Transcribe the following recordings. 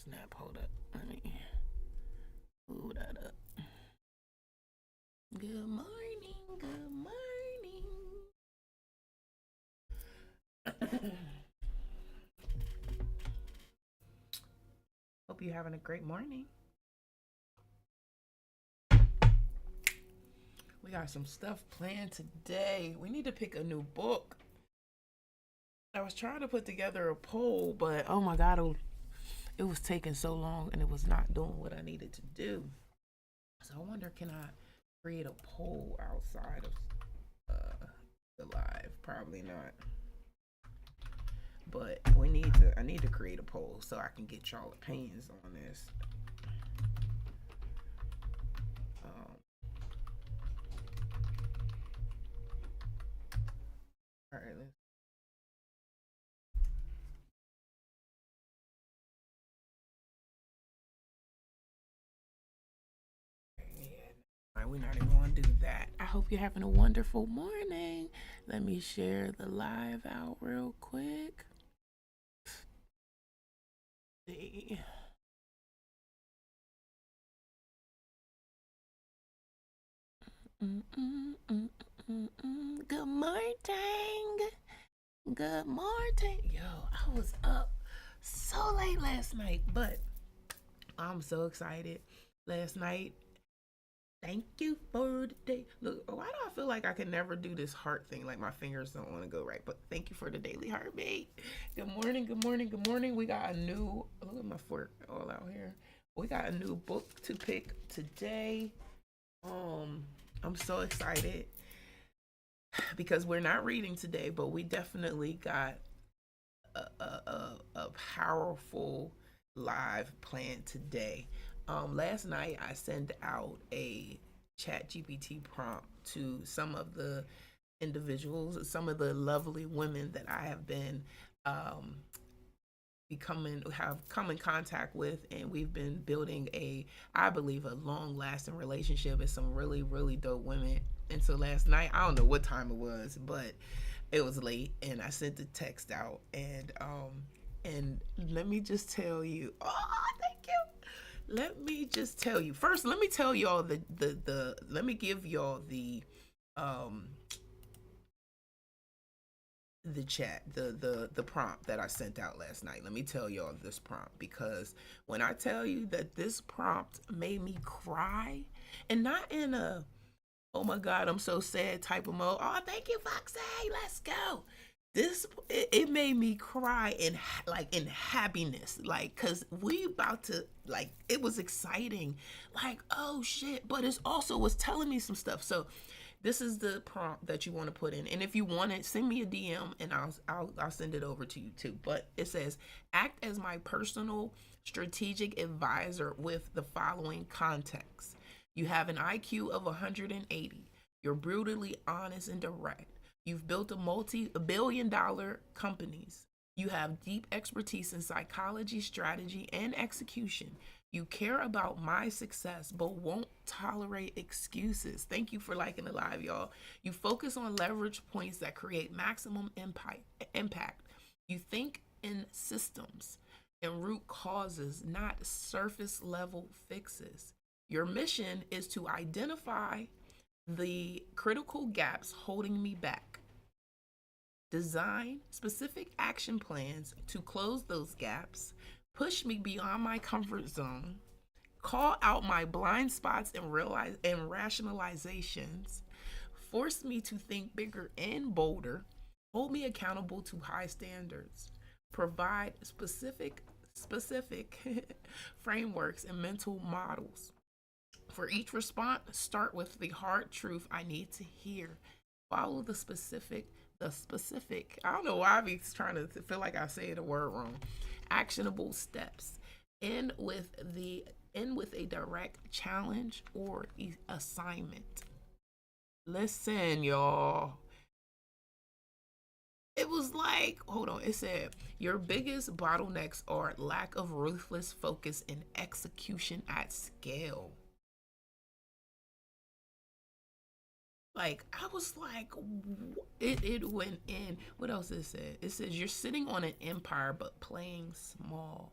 snap, hold up. Let me move that up. Good morning, good morning. Hope you're having a great morning. We got some stuff planned today. We need to pick a new book. I was trying to put together a poll, but oh my God, it was taking so long and it was not doing what I needed to do. So I wonder, can I create a poll outside of the live? Probably not. But I need to create a poll so I can get y'all opinions on this. All right, let's. All right, we're not even going to do that. I hope you're having a wonderful morning. Let me share the live out real quick. See. Good morning. Good morning. Yo, I was up so late last night, but I'm so excited. Last night, thank you for the day. Look, why do I feel like I can never do this heart thing? Like my fingers don't want to go right. But thank you for the daily heartbeat. Good morning, good morning, good morning. We got a new, look at my fork all out here. We got a new book to pick today. I'm so excited because we're not reading today, but we definitely got a powerful live plan today. Last night I sent out a chat GPT prompt to some of the individuals, some of the lovely women that I have been have come in contact with, and we've been building I believe a long lasting relationship with some really really dope women. And so last night, I don't know what time it was, but it was late and I sent the text out, and let me just tell you, oh thank you, let me just tell you first, let me tell y'all let me give y'all the chat, the prompt that I sent out last night. Let me tell y'all this prompt, because when I tell you that this prompt made me cry, and not in a oh my God I'm so sad type of mode, oh thank you Foxy, let's go, it made me cry in happiness, like, cuz we about to, like, it was exciting, like, oh shit, but it also was telling me some stuff. So this is the prompt that you want to put in, and if you want it, send me a DM and I'll send it over to you too. But it says, act as my personal strategic advisor with the following context. You have an IQ of 180. You're brutally honest and direct. You've built a multi-billion-dollar companies. You have deep expertise in psychology, strategy, and execution. You care about my success, but won't tolerate excuses. Thank you for liking the live, y'all. You focus on leverage points that create maximum impact. You think in systems and root causes, not surface level fixes. Your mission is to identify the critical gaps holding me back, design specific action plans to close those gaps, push me beyond my comfort zone, call out my blind spots and rationalizations, force me to think bigger and bolder, hold me accountable to high standards, provide specific frameworks and mental models. For each response, start with the hard truth I need to hear. Follow the specific. I don't know why I be trying to feel like I say the word wrong. Actionable steps. End with a direct challenge or assignment. Listen, y'all. It was like, hold on, it said, your biggest bottlenecks are lack of ruthless focus and execution at scale. Like, I was like, it went in. What else it said? It says, you're sitting on an empire but playing small.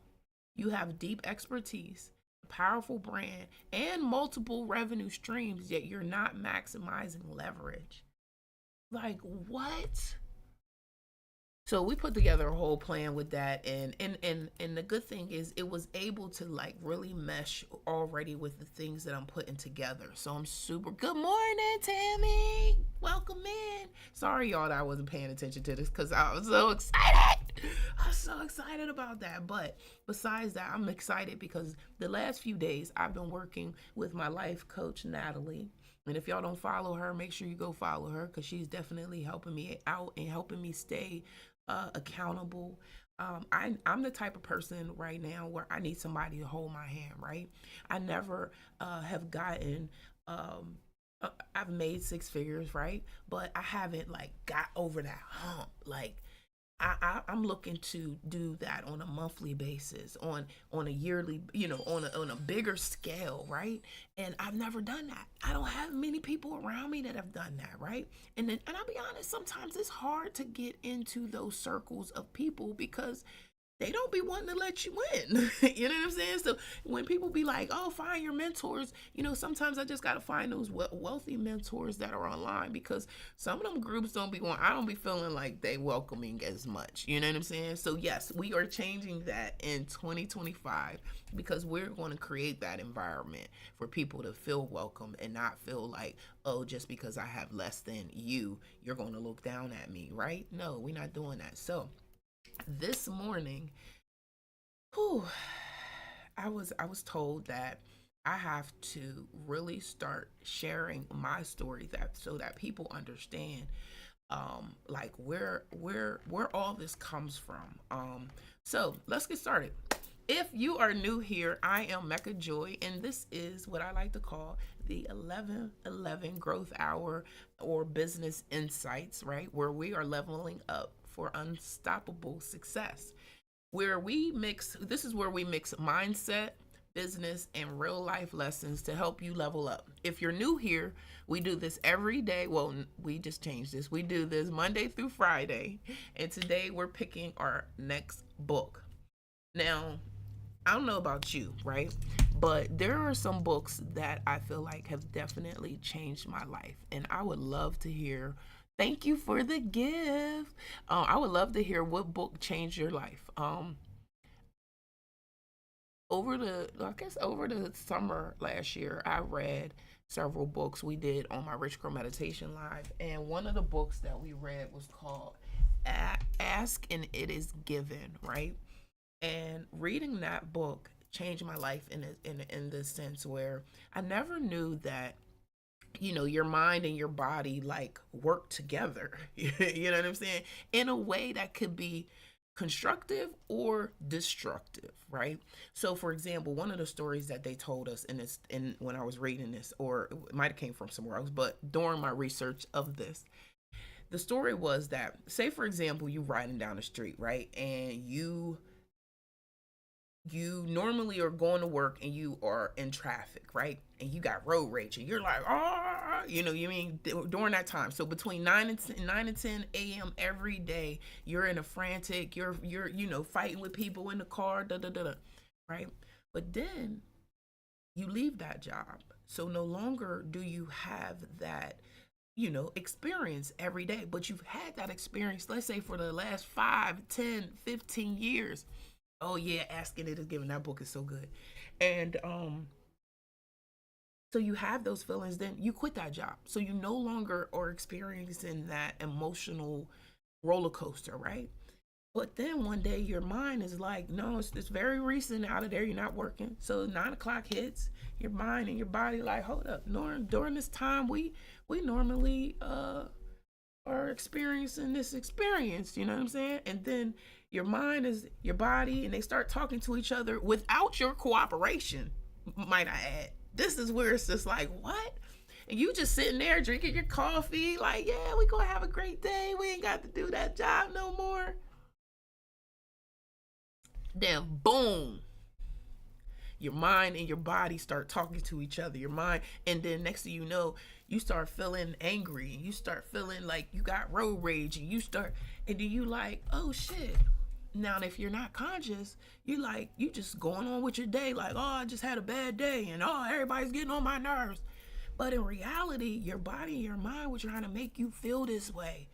You have deep expertise, powerful brand, and multiple revenue streams, yet you're not maximizing leverage. Like, what? So we put together a whole plan with that, and the good thing is it was able to like really mesh already with the things that I'm putting together. So I'm super good morning, Tammy. Welcome in. Sorry y'all that I wasn't paying attention to this because I was so excited. I was so excited about that. But besides that, I'm excited because the last few days I've been working with my life coach, Natalie. And if y'all don't follow her, make sure you go follow her because she's definitely helping me out and helping me stay accountable. I'm the type of person right now where I need somebody to hold my hand, right? I never have gotten, I've made six figures, right? But I haven't like got over that hump. Like I'm looking to do that on a monthly basis, on a yearly, on a bigger scale, right? And I've never done that. I don't have many people around me that have done that, right? And I'll be honest, sometimes it's hard to get into those circles of people because they don't be wanting to let you in. You know what I'm saying? So when people be like, oh, find your mentors, sometimes I just got to find those wealthy mentors that are online because some of them groups I don't be feeling like they welcoming as much. You know what I'm saying? So yes, we are changing that in 2025 because we're going to create that environment for people to feel welcome and not feel like, oh, just because I have less than you, you're going to look down at me, right? No, we're not doing that. So this morning, I was told that I have to really start sharing my story so that people understand like where all this comes from. So let's get started. If you are new here, I am Mecca Joy, and this is what I like to call the 11-11 Growth Hour or Business Insights, right? Where we are leveling up for unstoppable success. This is where we mix mindset, business, and real life lessons to help you level up. If you're new here, we do this every day. Well, we just changed this. We do this Monday through Friday, and today we're picking our next book. Now, I don't know about you, right? But there are some books that I feel like have definitely changed my life. And I would love to hear, thank you for the gift. I would love to hear what book changed your life. Over the summer last year, I read several books we did on my Rich Girl Meditation Live. And one of the books that we read was called Ask and It Is Given, right? And reading that book changed my life in the sense where I never knew that your mind and your body like work together. You know what I'm saying? In a way that could be constructive or destructive, right? So for example, one of the stories that they told us in when I was reading this, or it might have came from somewhere else, but during my research of this, the story was that, say for example, you riding down the street, right? And you normally are going to work and you are in traffic, right? And you got road rage and you're like, during that time. So between 9 and 10 a.m. every day, you're in a frantic, you're fighting with people in the car, right? But then you leave that job. So no longer do you have that experience every day, but you've had that experience, let's say for the last 5, 10, 15 years. Oh yeah, Asking It Is Given. That book is so good. And so you have those feelings, then you quit that job. So you no longer are experiencing that emotional roller coaster, right? But then one day your mind is like, no, it's very recent out of there. You're not working. So 9 o'clock hits, your mind and your body like, hold up. During this time, we normally are experiencing this experience. You know what I'm saying? And then your mind is your body, and they start talking to each other without your cooperation, might I add. This is where it's just like, what? And you just sitting there drinking your coffee, like, yeah, we gonna have a great day. We ain't got to do that job no more. Then boom, your mind and your body start talking to each other. Your mind, and then next thing you know, you start feeling angry, and you start feeling like you got road rage, and then you like, oh shit, Now, if you're not conscious, you just going on with your day, like, oh, I just had a bad day, and oh, everybody's getting on my nerves. But in reality, your body, your mind was trying to make you feel this way.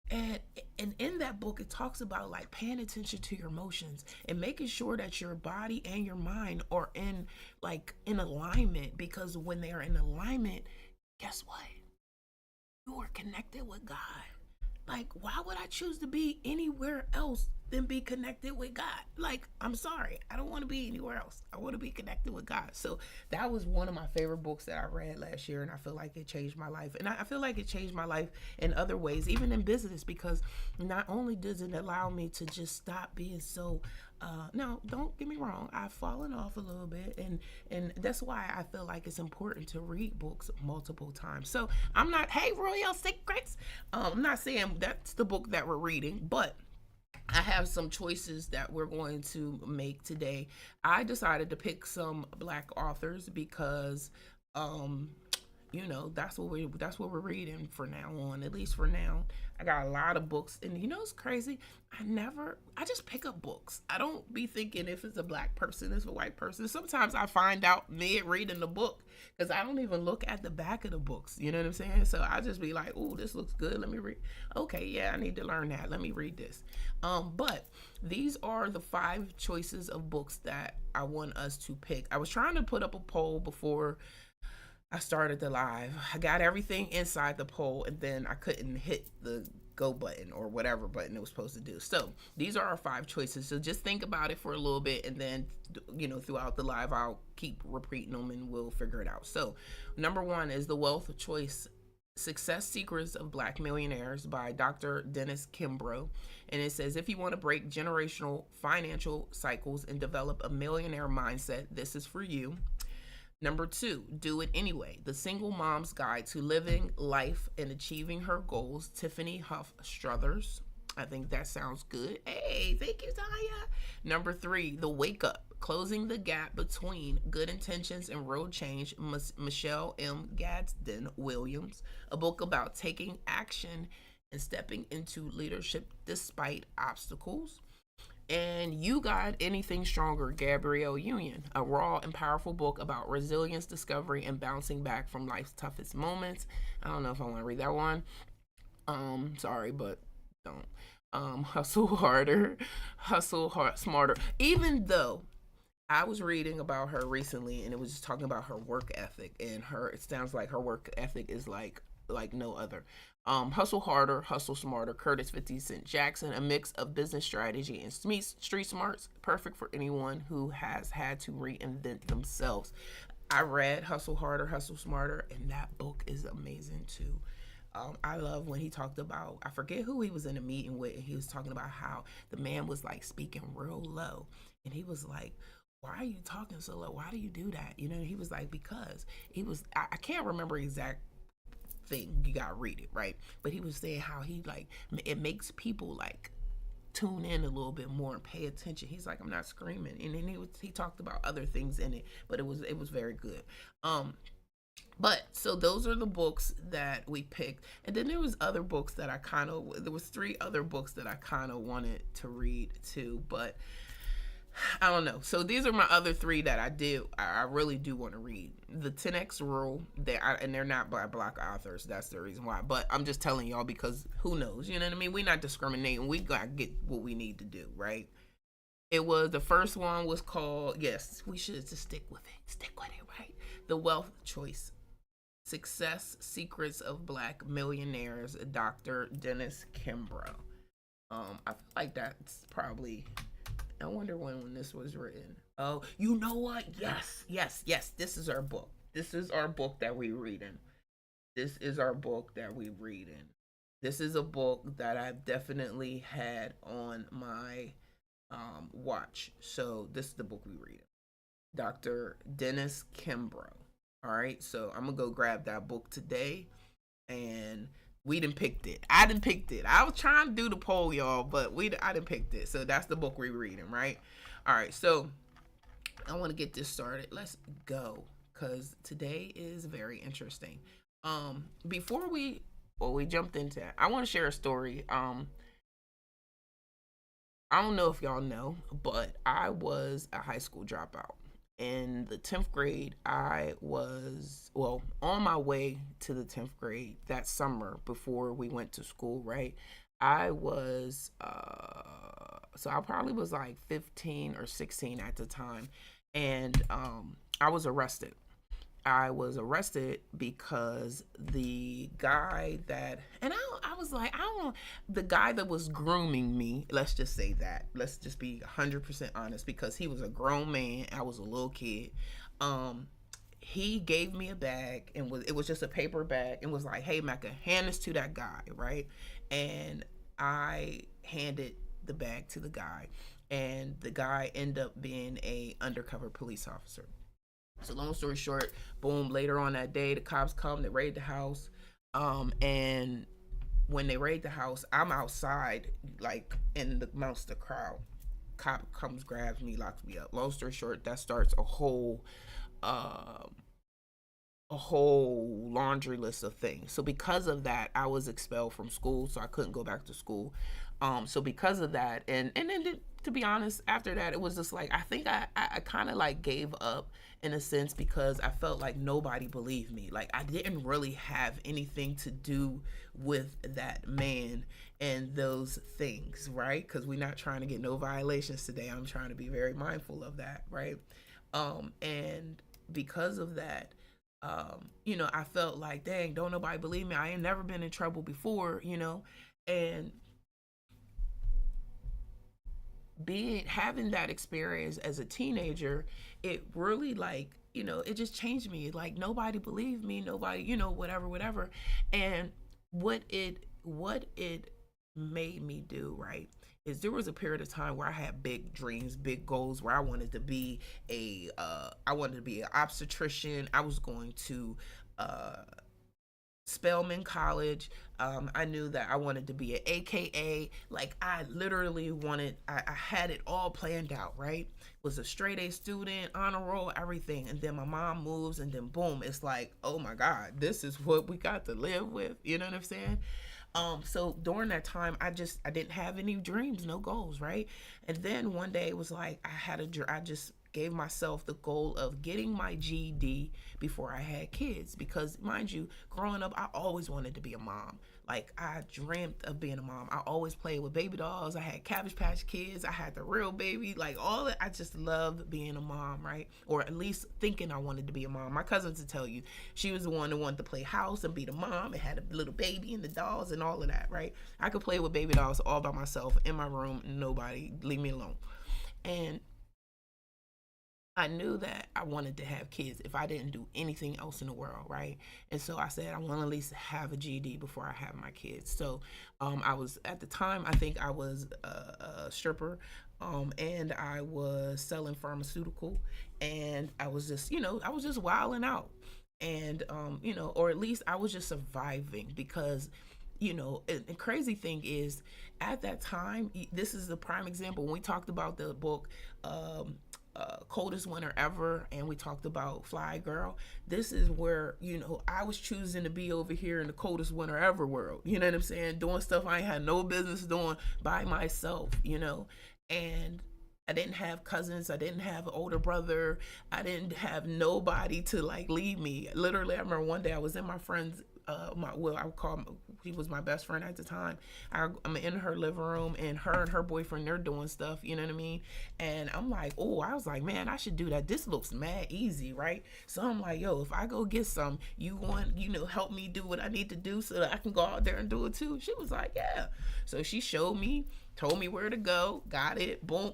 And and in that book, it talks about like paying attention to your emotions and making sure that your body and your mind are in alignment. Because when they are in alignment, guess what? You are connected with God. Like, why would I choose to be anywhere else than be connected with God? Like, I'm sorry, I don't want to be anywhere else. I want to be connected with God. So that was one of my favorite books that I read last year, and I feel like it changed my life. And I feel like it changed my life in other ways, even in business, because not only does it allow me to just stop being so now, don't get me wrong, I've fallen off a little bit, and that's why I feel like it's important to read books multiple times. So I'm not, hey, Royal Secrets, I'm not saying that's the book that we're reading, but I have some choices that we're going to make today. I decided to pick some black authors because that's what we're reading for now on, at least for now. I got a lot of books, and it's crazy. I just pick up books. I don't be thinking if it's a black person, it's a white person. Sometimes I find out mid reading the book because I don't even look at the back of the books. You know what I'm saying? So I just be like, "Ooh, this looks good. Let me read." Okay, yeah, I need to learn that. Let me read this. But these are the 5 choices of books that I want us to pick. I was trying to put up a poll before I started the live. I got everything inside the poll, and then I couldn't hit the go button or whatever button it was supposed to do. So these are our 5 choices. So just think about it for a little bit, and then throughout the live I'll keep repeating them and we'll figure it out. So number 1 is The Wealth Choice: Success Secrets of Black Millionaires by Dr. Dennis Kimbro. And it says, if you want to break generational financial cycles and develop a millionaire mindset, this is for you. Number 2, Do It Anyway: The Single Mom's Guide to Living Life and Achieving Her Goals, Tiffany Huff Struthers. I think that sounds good. Hey, thank you, Tanya. Number 3, The Wake Up: Closing the Gap Between Good Intentions and Real Change, Michelle M. Gadsden Williams. A book about taking action and stepping into leadership despite obstacles. And You Got Anything Stronger, Gabrielle Union, a raw and powerful book about resilience, discovery, and bouncing back from life's toughest moments. I don't know if I want to read that one. Sorry, but don't. Hustle Harder, Smarter. Even though I was reading about her recently, and it was just talking about her work ethic, and it sounds like her work ethic is like no other. Hustle Harder, Hustle Smarter, Curtis 50 Cent Jackson, a mix of business strategy and street smarts, perfect for anyone who has had to reinvent themselves. I read Hustle Harder, Hustle Smarter, and that book is amazing too. I love when he talked about, I forget who he was in a meeting with, and he was talking about how the man was like speaking real low, and he was like, why are you talking so low? Why do you do that? He was like, because I can't remember exact thing, you gotta read it, right? But he was saying how it makes people tune in a little bit more and pay attention. He's like, I'm not screaming. And then he talked about other things in it, but it was very good. But so those are the books that we picked, and then there was other books that there was 3 other books that I kind of wanted to read too, but I don't know. So these are my other 3 that I really do want to read. The 10X Rule, and they're not by black authors. That's the reason why. But I'm just telling y'all because who knows? You know what I mean? We're not discriminating. We got to get what we need to do, right? The first one was called, yes, we should just stick with it. Stick with it, right? The Wealth Choice: Success Secrets of Black Millionaires, Dr. Dennis Kimbro. I feel like that's probably, I wonder when this was written. Oh, you know what? Yes. This is our book. This is our book that we reading. This is our book that we reading. This is a book that I've definitely had on my watch. So this is the book we reading. Dr. Dennis Kimbro. All right. So I'm gonna go grab that book today, and we done picked it. I done picked it. I was trying to do the poll, y'all, but I done picked it. So that's the book we're reading, right? All right, so I want to get this started. Let's go, because today is very interesting. Before we jumped into that, I want to share a story. I don't know if y'all know, but I was a high school dropout. In the 10th grade, I was, well, on my way to the 10th grade that summer before we went to school, right? I was, so I probably was like 15 or 16 at the time. And I was arrested. I was arrested because the guy that, and I was like, I don't, the guy that was grooming me, let's just say that, let's just be 100% honest, because he was a grown man, I was a little kid. Um, he gave me a bag, and it was just a paper bag, and was like, hey, Mecca, hand this to that guy, right? And I handed the bag to the guy, and the guy ended up being a undercover police officer. So long story short, boom, later on that day, the cops come, they raid the house. And when they raid the house, I'm outside, like in the amongst the crowd. Cop comes, grabs me, locks me up. Long story short, that starts uh, a whole laundry list of things. So because of that, I was expelled from school, so I couldn't go back to school. So because of that, and then to be honest, after that, it was just like I think I kind of like gave up in a sense, because I felt like nobody believed me. Like I didn't really have anything to do with that man and those things, right? Because we're not trying to get no violations today. I'm trying to be very mindful of that, right? And because of that, I felt like, dang, don't nobody believe me. I ain't never been in trouble before, and being having that experience as a teenager, it really like, it just changed me. Like nobody believed me, nobody, whatever. And what it made me do, right, is there was a period of time where I had big dreams, big goals, where I wanted to be an obstetrician. I was going to uh Spelman College. I knew that I wanted to be an AKA. Like I literally I had it all planned out, right? Was a straight A student, honor roll, everything. And then my mom moves, and then boom, it's like, oh my God, this is what we got to live with. You know what I'm saying? So during that time, I didn't have any dreams, no goals, right? And then one day it was like I just gave myself the goal of getting my GED before I had kids, because mind you, growing up, I always wanted to be a mom. Like I dreamt of being a mom. I always played with baby dolls. I had Cabbage Patch Kids. I had the real baby. Like all that. I just loved being a mom, right? Or at least thinking I wanted to be a mom. My cousin, to tell you, she was the one that wanted to play house and be the mom and had a little baby and the dolls and all of that, right? I could play with baby dolls all by myself in my room. Nobody, leave me alone. And I knew that I wanted to have kids if I didn't do anything else in the world, right? And so I said I want to at least have a GED before I have my kids. So I was, at the time, I think I was a stripper, and I was selling pharmaceutical, and I was just, I was just wilding out, and or at least I was just surviving, because the crazy thing is, at that time, this is a prime example when we talked about the book, Coldest Winter Ever, and we talked about Fly Girl. This is where, I was choosing to be over here in the coldest winter ever world. You know what I'm saying? Doing stuff I ain't had no business doing by myself, and I didn't have cousins. I didn't have an older brother. I didn't have nobody to like lead me. Literally, I remember one day I was in my friend's, I would call him, he was my best friend at the time. I'm in her living room, and her boyfriend, they're doing stuff, you know what I mean? And I'm like, oh, I was like, man, I should do that. This looks mad easy, right? So I'm like, yo, if I go get some, you want, help me do what I need to do so that I can go out there and do it too? She was like, yeah. So she showed me, told me where to go, got it, boom.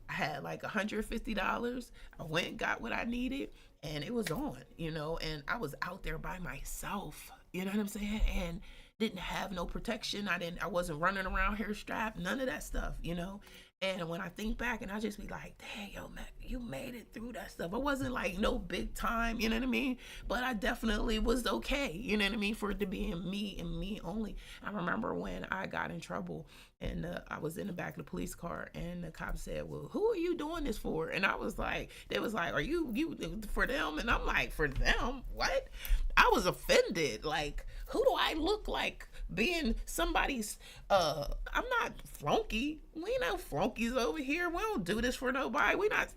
I had like $150. I went and got what I needed, and it was on, and I was out there by myself, you know what I'm saying? And didn't have no protection. I wasn't running around here strapped, none of that stuff, And when I think back, and I just be like, dang, yo, man, you made it through that stuff. I wasn't like no big time, you know what I mean? But I definitely was okay, you know what I mean? For it to be in me and me only. I remember when I got in trouble, and I was in the back of the police car, and the cop said, well, who are you doing this for? And I was like, they was like, are you for them? And I'm like, for them? What? I was offended. Like, who do I look like being somebody's, I'm not flunky. We no flunkies over here. We don't do this for nobody. We not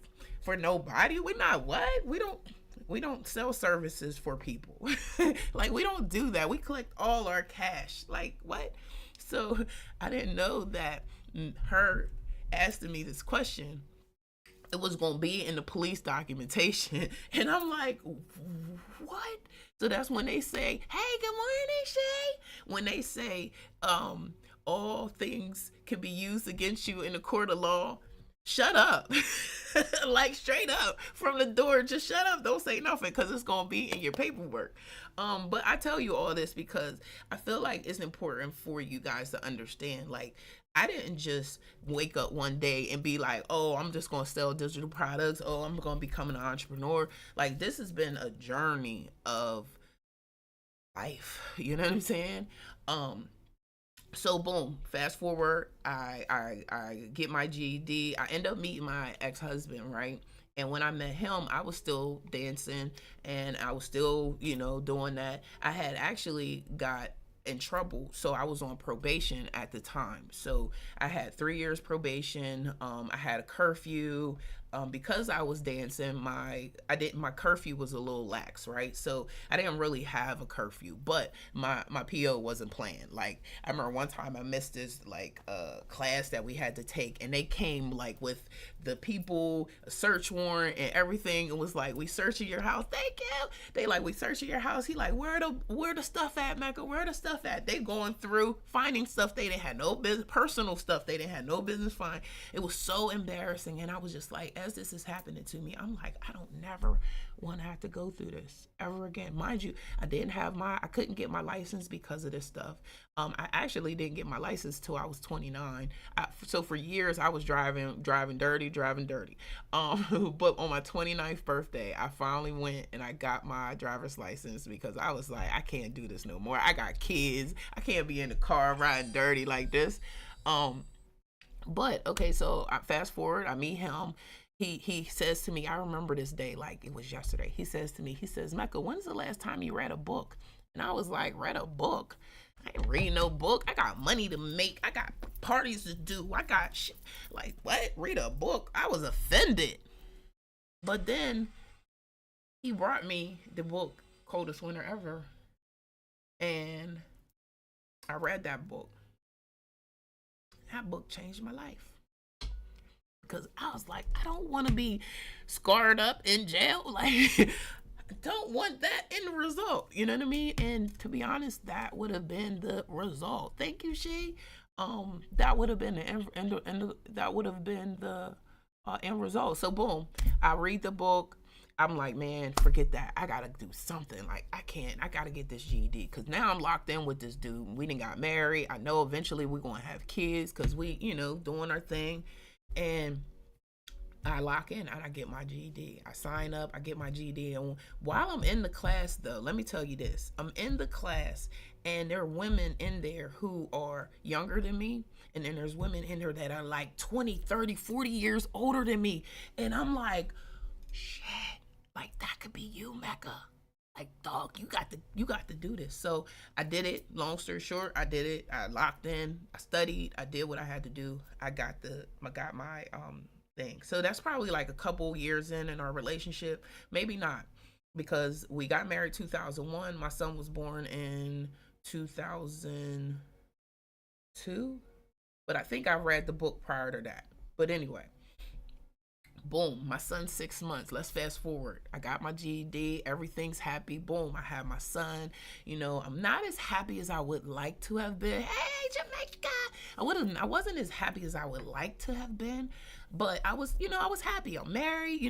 for nobody. We not what? We don't sell services for people. Like we don't do that. We collect all our cash. Like what? So I didn't know that her asking me this question, it was going to be in the police documentation. And I'm like, what? So that's when they say, hey, good morning, Shay. When they say, all things can be used against you in the court of law, shut up. Like straight up from the door, just shut up. Don't say nothing because it's going to be in your paperwork. But I tell you all this because I feel like it's important for you guys to understand. Like, I didn't just wake up one day and be like, oh, I'm just going to sell digital products. Oh, I'm going to become an entrepreneur. Like, this has been a journey of life. You know what I'm saying? So boom, fast forward, I get my GED. I end up meeting my ex-husband, right? And when I met him, I was still dancing and I was still, doing that. I had actually got in trouble, so I was on probation at the time. So I had 3 years probation. I had a curfew. Because I was dancing, my curfew was a little lax, right? So I didn't really have a curfew, but my PO wasn't playing. Like I remember one time I missed this like class that we had to take, and they came like with the people a search warrant and everything. It was like, we searching your house. Thank you. They like, we searching your house. He like, where the stuff at, Mecca? Where the stuff at? They going through finding stuff they didn't have no business, personal stuff they didn't have no business find. It was so embarrassing, and I was just like, as this is happening to me, I'm like, I don't never want to have to go through this ever again. Mind you, I couldn't get my license because of this stuff. I actually didn't get my license till I was 29. So for years I was driving dirty. But on my 29th birthday, I finally went and I got my driver's license because I was like, I can't do this no more. I got kids. I can't be in the car riding dirty like this. But okay, so I fast forward, I meet him. He says to me, I remember this day like it was yesterday. He says to me, Mecca, when's the last time you read a book? And I was like, read a book? I ain't reading no book. I got money to make. I got parties to do. I got shit. Like, what? Read a book? I was offended. But then he brought me the book, Coldest Winter Ever. And I read that book. That book changed my life. Because I was like, I don't want to be scarred up in jail. Like, I don't want that in the result. You know what I mean? And to be honest, that would have been the result. Thank you, She. That would have been the end result. So boom, I read the book. I'm like, man, forget that. I gotta do something. Like, I gotta get this GED because now I'm locked in with this dude. We done got married. I know eventually we're gonna have kids because we, doing our thing. And I lock in and I get my GED. I sign up, I get my GED. And while I'm in the class, though, let me tell you this. I'm in the class and there are women in there who are younger than me. And then there's women in there that are like 20, 30, 40 years older than me. And I'm like, shit, like that could be you, Mecca. Like, dog, you got to do this. So I did it. Long story short, I did it. I locked in. I studied. I did what I had to do. I got my thing. So that's probably like a couple years in our relationship. Maybe not, because we got married 2001. My son was born in 2002. But I think I read the book prior to that. But anyway. Boom, my son's 6 months. Let's fast forward. I got my GED. Everything's happy. Boom, I have my son. I'm not as happy as I would like to have been. Hey, Jamaica. I wasn't as happy as I would like to have been, but I was happy. I'm married.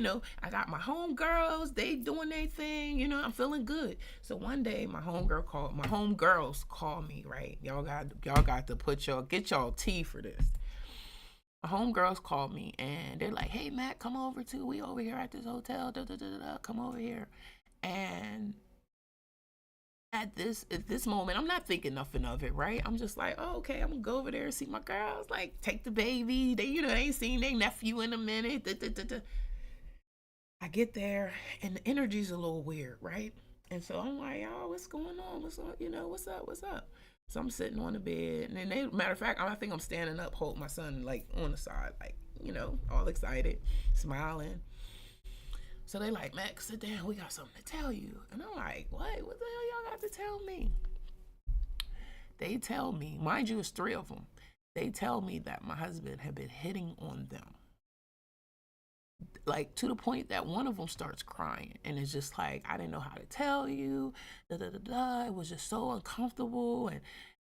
I got my homegirls. They doing their thing. I'm feeling good. So one day, my homegirls call me. Right, y'all got to get y'all tea for this. Homegirls called me and they're like, hey, Matt, come over too. We over here at this hotel. Come over here. And at this moment, I'm not thinking nothing of it, right? I'm just like, oh, okay, I'm gonna go over there and see my girls, like take the baby. They ain't seen their nephew in a minute. I get there and the energy's a little weird, right? And so I'm like, oh, what's going on? What's up? What's up? So I'm sitting on the bed, and then they, matter of fact, I think I'm standing up, holding my son like on the side, like, all excited, smiling. So they like, Max, sit down. We got something to tell you. And I'm like, what? What the hell y'all got to tell me? They tell me, mind you, it's three of them. They tell me that my husband had been hitting on them, like to the point that one of them starts crying, and it's just like, I didn't know how to tell you. Da da da da. It was just so uncomfortable,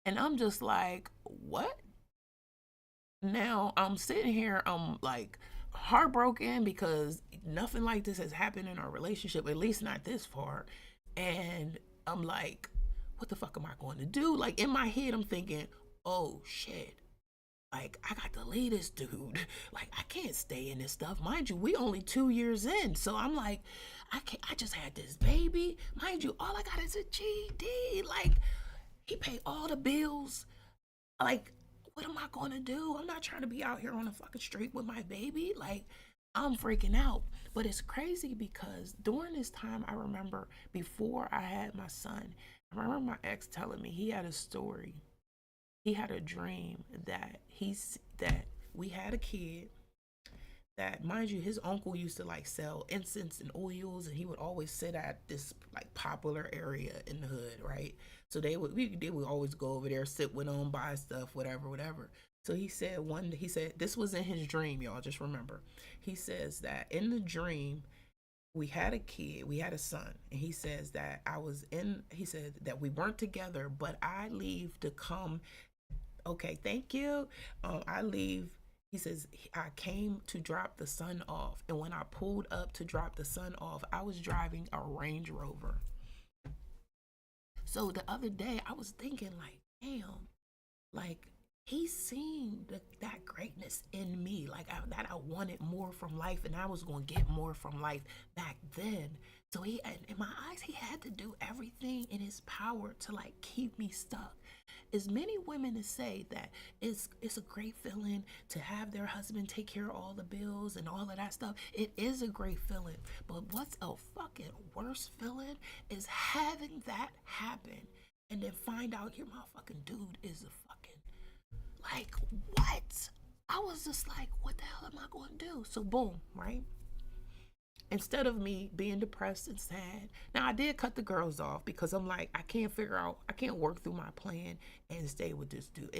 and I'm just like, what? Now I'm sitting here, I'm like heartbroken because nothing like this has happened in our relationship, at least not this far. And I'm like, what the fuck am I going to do? Like in my head, I'm thinking, oh shit. Like, I got to leave this dude. Like, I can't stay in this stuff. Mind you, we only 2 years in. So I'm like, I just had this baby. Mind you, all I got is a GD. Like, he paid all the bills. Like, what am I going to do? I'm not trying to be out here on the fucking street with my baby. Like, I'm freaking out. But it's crazy because during this time, I remember before I had my son, I remember my ex telling me he had a story. He had a dream that we had a kid that, mind you, his uncle used to like sell incense and oils, and he would always sit at this like popular area in the hood, right? So they would always go over there, sit with him, buy stuff, whatever, whatever. So he said this was in his dream, y'all. Just remember, he says that in the dream we had a kid, we had a son, and he says that he said that we weren't together, but I leave to come. Okay, thank you. I leave. He says, I came to drop the son off. And when I pulled up to drop the son off, I was driving a Range Rover. So the other day, I was thinking, like, damn, like, he seen that greatness in me, like that I wanted more from life, and I was going to get more from life back then. So in my eyes, he had to do everything in his power to like keep me stuck. As many women to say that it's a great feeling to have their husband take care of all the bills and all of that stuff. It is a great feeling, but what's a fucking worse feeling is having that happen and then find out your motherfucking dude is a fucking, like, what? I was just like, what the hell am I going to do? So boom, right? Instead of me being depressed and sad, now I did cut the girls off because I'm like, I can't work through my plan and stay with this dude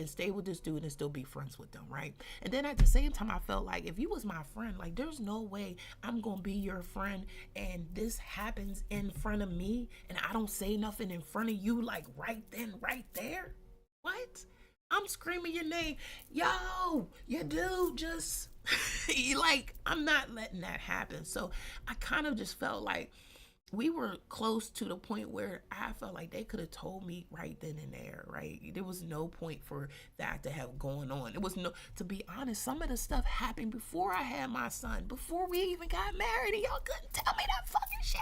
and still be friends with them, right? And then at the same time, I felt like if you was my friend, like there's no way I'm gonna be your friend and this happens in front of me and I don't say nothing in front of you, like right then, right there. What? I'm screaming your name, yo, your dude just like, I'm not letting that happen. So I kind of just felt like we were close to the point where I felt like they could have told me right then and there, right? There was no point for that to have gone on. It was no, to be honest, some of the stuff happened before I had my son, before we even got married, and y'all couldn't tell me that fucking shit.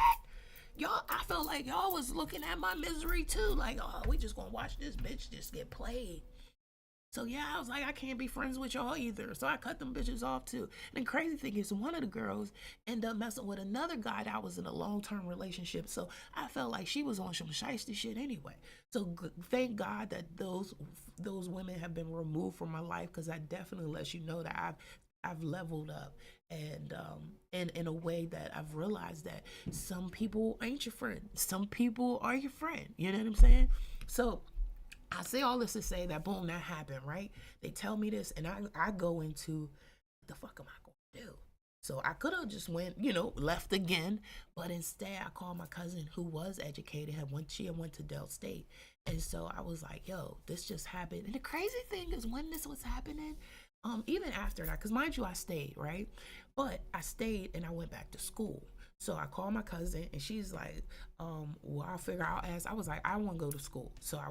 Y'all, I felt like y'all was looking at my misery too, like, oh, we just gonna watch this bitch just get played. So yeah, I was like, I can't be friends with y'all either. So I cut them bitches off too. And the crazy thing is, one of the girls ended up messing with another guy that was in a long-term relationship. So I felt like she was on some shiesty shit anyway. So thank God that those women have been removed from my life, because that definitely lets you know that I've leveled up, and in a way that I've realized that some people ain't your friend, some people are your friend. You know what I'm saying? So I say all this to say that boom, that happened, right? They tell me this, and I go into, what the fuck am I going to do? So I could have just went, left again, but instead I called my cousin who was educated, she had went to Del State, and so I was like, yo, this just happened. And the crazy thing is, when this was happening, even after that, because mind you, I stayed, right? But I stayed and I went back to school. So I called my cousin and she's like, well, I'll figure out as I was like, I want to go to school. So I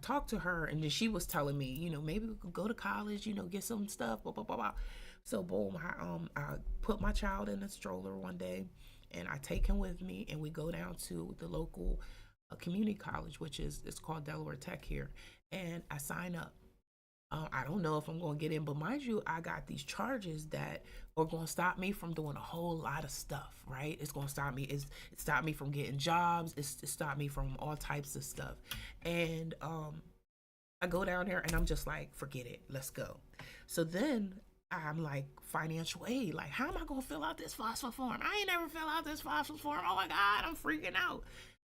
talked to her, and then she was telling me, maybe we could go to college, get some stuff, blah, blah, blah, blah. So boom, I put my child in a stroller one day and I take him with me, and we go down to the local community college, which it's called Delaware Tech here. And I sign up. I don't know if I'm going to get in, but mind you, I got these charges that are going to stop me from doing a whole lot of stuff, right? It's going to stop me. It stopped me from getting jobs. It stopped me from all types of stuff. And I go down there and I'm just like, forget it. Let's go. So then I'm like, financial aid. Like, how am I going to fill out this FOSFA form? I ain't never fill out this FOSFA form. Oh my God, I'm freaking out.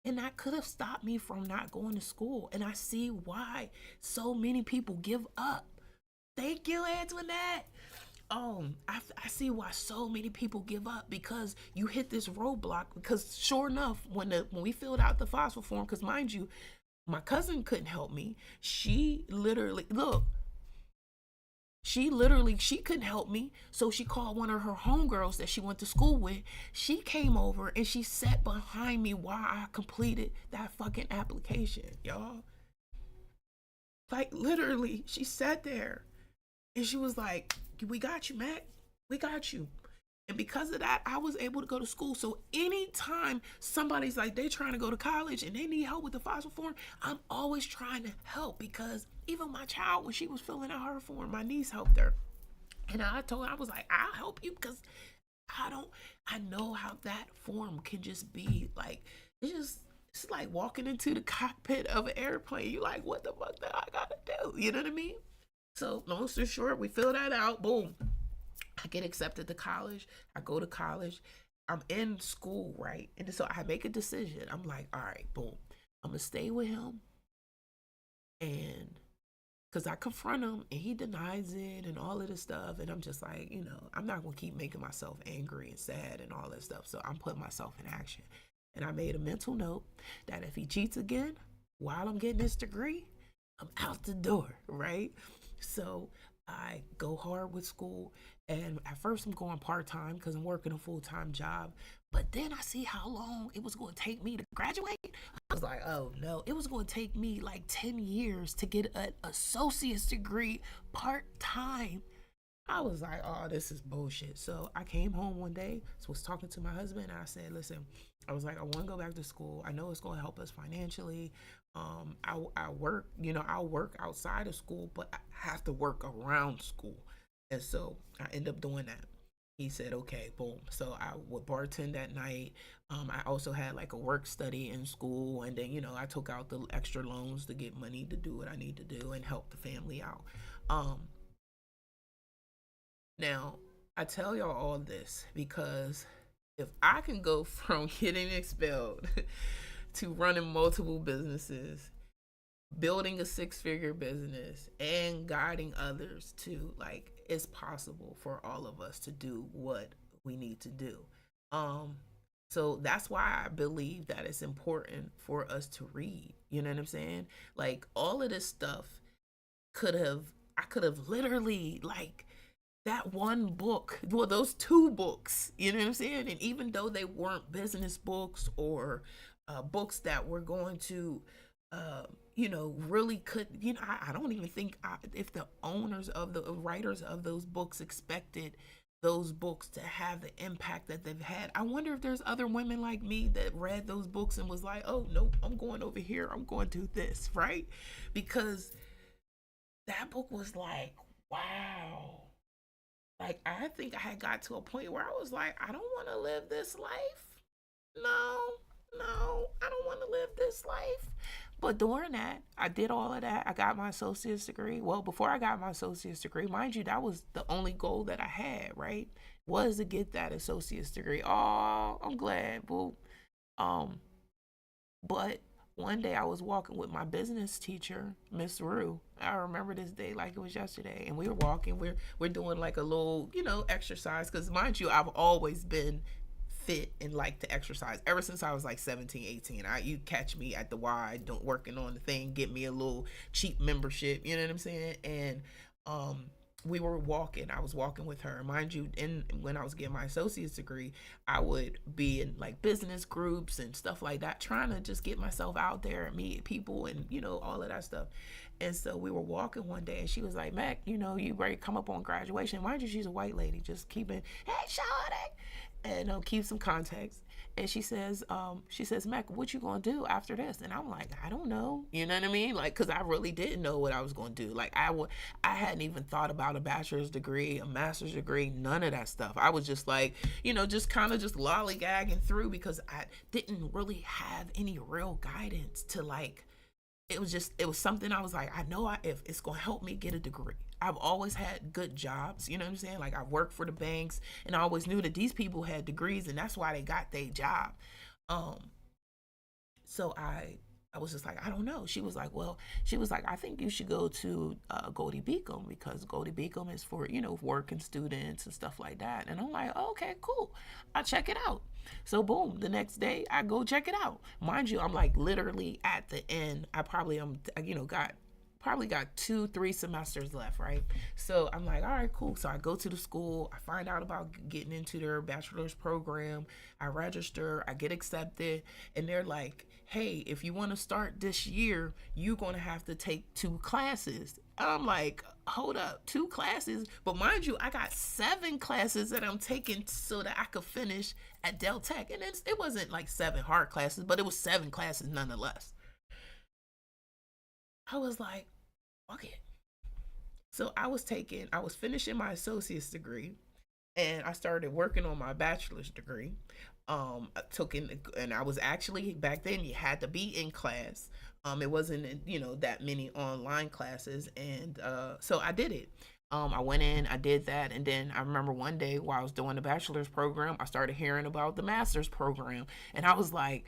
And that could have stopped me from not going to school. And I see why so many people give up. Thank you, Antoinette. I see why so many people give up, because you hit this roadblock. Because sure enough, when we filled out the FOSFA form, because mind you, my cousin couldn't help me. She couldn't help me, so she called one of her homegirls that she went to school with. She came over and she sat behind me while I completed that fucking application, y'all. Like, literally, she sat there and she was like, we got you, Mac. We got you. And because of that, I was able to go to school. So anytime somebody's like, they trying to go to college and they need help with the FOSFA form, I'm always trying to help, because even my child, when she was filling out her form, my niece helped her. And I told her, I was like, I'll help you, because I know how that form can just be like, it's like walking into the cockpit of an airplane. You like, what the fuck do I gotta do? You know what I mean? So long story short, we fill that out, boom. I get accepted to college. I go to college. I'm in school, right? And so I make a decision. I'm like, all right, boom. I'm going to stay with him. And because I confront him and he denies it and all of this stuff. And I'm just like, I'm not going to keep making myself angry and sad and all that stuff. So I'm putting myself in action. And I made a mental note that if he cheats again while I'm getting this degree, I'm out the door, right? So I go hard with school, and at first I'm going part-time because I'm working a full-time job, but then I see how long it was going to take me to graduate. I was like, oh no, it was going to take me like 10 years to get an associate's degree part-time. I was like, oh, this is bullshit. So I came home one day, was talking to my husband, and I said, listen, I was like, I want to go back to school. I know it's going to help us financially. I work, I'll work outside of school, but I have to work around school. And so I end up doing that. He said, okay, boom. So I would bartend at night. I also had like a work study in school. And then, I took out the extra loans to get money to do what I need to do and help the family out. Now, I tell y'all all this because if I can go from getting expelled to running multiple businesses, building a 6-figure business, and guiding others to, like, it's possible for all of us to do what we need to do. So that's why I believe that it's important for us to read. You know what I'm saying? Like, all of this stuff I could have literally, like, that one book, well, those 2 books, you know what I'm saying? And even though they weren't business books or books that were going to, really could, I don't even think if the owners of the writers of those books expected those books to have the impact that they've had. I wonder if there's other women like me that read those books and was like, oh, nope, I'm going over here. I'm going to do this, right? Because that book was like, wow. Like, I think I had got to a point where I was like, I don't want to live this life. No, I don't want to live this life. But during that, I did all of that. I got my associate's degree. Well, before I got my associate's degree, mind you, that was the only goal that I had, right? Was to get that associate's degree. Oh, I'm glad, boo. But one day I was walking with my business teacher, Miss Rue. I remember this day like it was yesterday. And we were walking. We're doing like a little, exercise. Because mind you, I've always been fit and like to exercise ever since I was like 17, 18. You catch me at the Y working on the thing, get me a little cheap membership. You know what I'm saying? And we were walking. I was walking with her. Mind you, when I was getting my associate's degree, I would be in like business groups and stuff like that, trying to just get myself out there and meet people and, all of that stuff. And so we were walking one day and she was like, Mac, you ready to come up on graduation. Mind you, she's a white lady, just keeping, hey, shawty, and keep some context. And she says, Mecca, what you gonna do after this? And I'm like, I don't know. You know what I mean? Like, cause I really didn't know what I was gonna do. Like, I hadn't even thought about a bachelor's degree, a master's degree, none of that stuff. I was just like, just kind of just lollygagging through because I didn't really have any real guidance to like. It was something I was like, I know if it's gonna help me get a degree. I've always had good jobs, you know what I'm saying? Like I worked for the banks and I always knew that these people had degrees and that's why they got their job. Um, so I was just like, I don't know. She was like, I think you should go to Goldie Beacom because Goldie Beacom is for, working students and stuff like that. And I'm like, oh, okay, cool. I'll check it out. So boom, the next day I go check it out. Mind you, I'm like literally at the end. I probably got 2-3 semesters left, right? So I'm like, all right, cool. So I go to the school, I find out about getting into their bachelor's program, I register, I get accepted, and they're like, hey, if you want to start this year, you're going to have to take 2 classes. I'm like, hold up, 2 classes? But mind you, I got 7 classes that I'm taking so that I could finish at Del Tech. And it wasn't like 7 hard classes, but it was 7 classes nonetheless. I was like, okay. So I was finishing my associate's degree and I started working on my bachelor's degree. I took in, and I was actually back then you had to be in class. It wasn't that many online classes, and so I did it. I went in, I did that, and then I remember one day while I was doing the bachelor's program, I started hearing about the master's program, and I was like,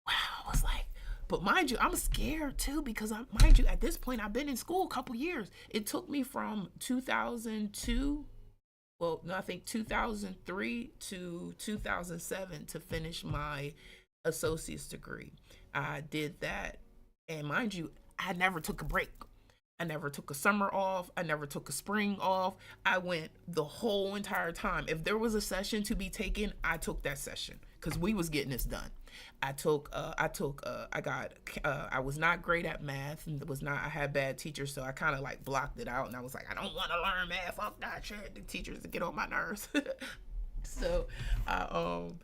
wow. I was like, but mind you, I'm scared too because mind you, at this point, I've been in school a couple years. It took me from 2002, well, no, I think 2003 to 2007 to finish my associate's degree. I did that, and mind you, I never took a break. I never took a summer off. I never took a spring off. I went the whole entire time. If there was a session to be taken, I took that session because we was getting this done. I was not great at math and I had bad teachers. So I kind of like blocked it out and I was like, I don't want to learn math. Fuck that shit. The teachers get on my nerves. So I, um,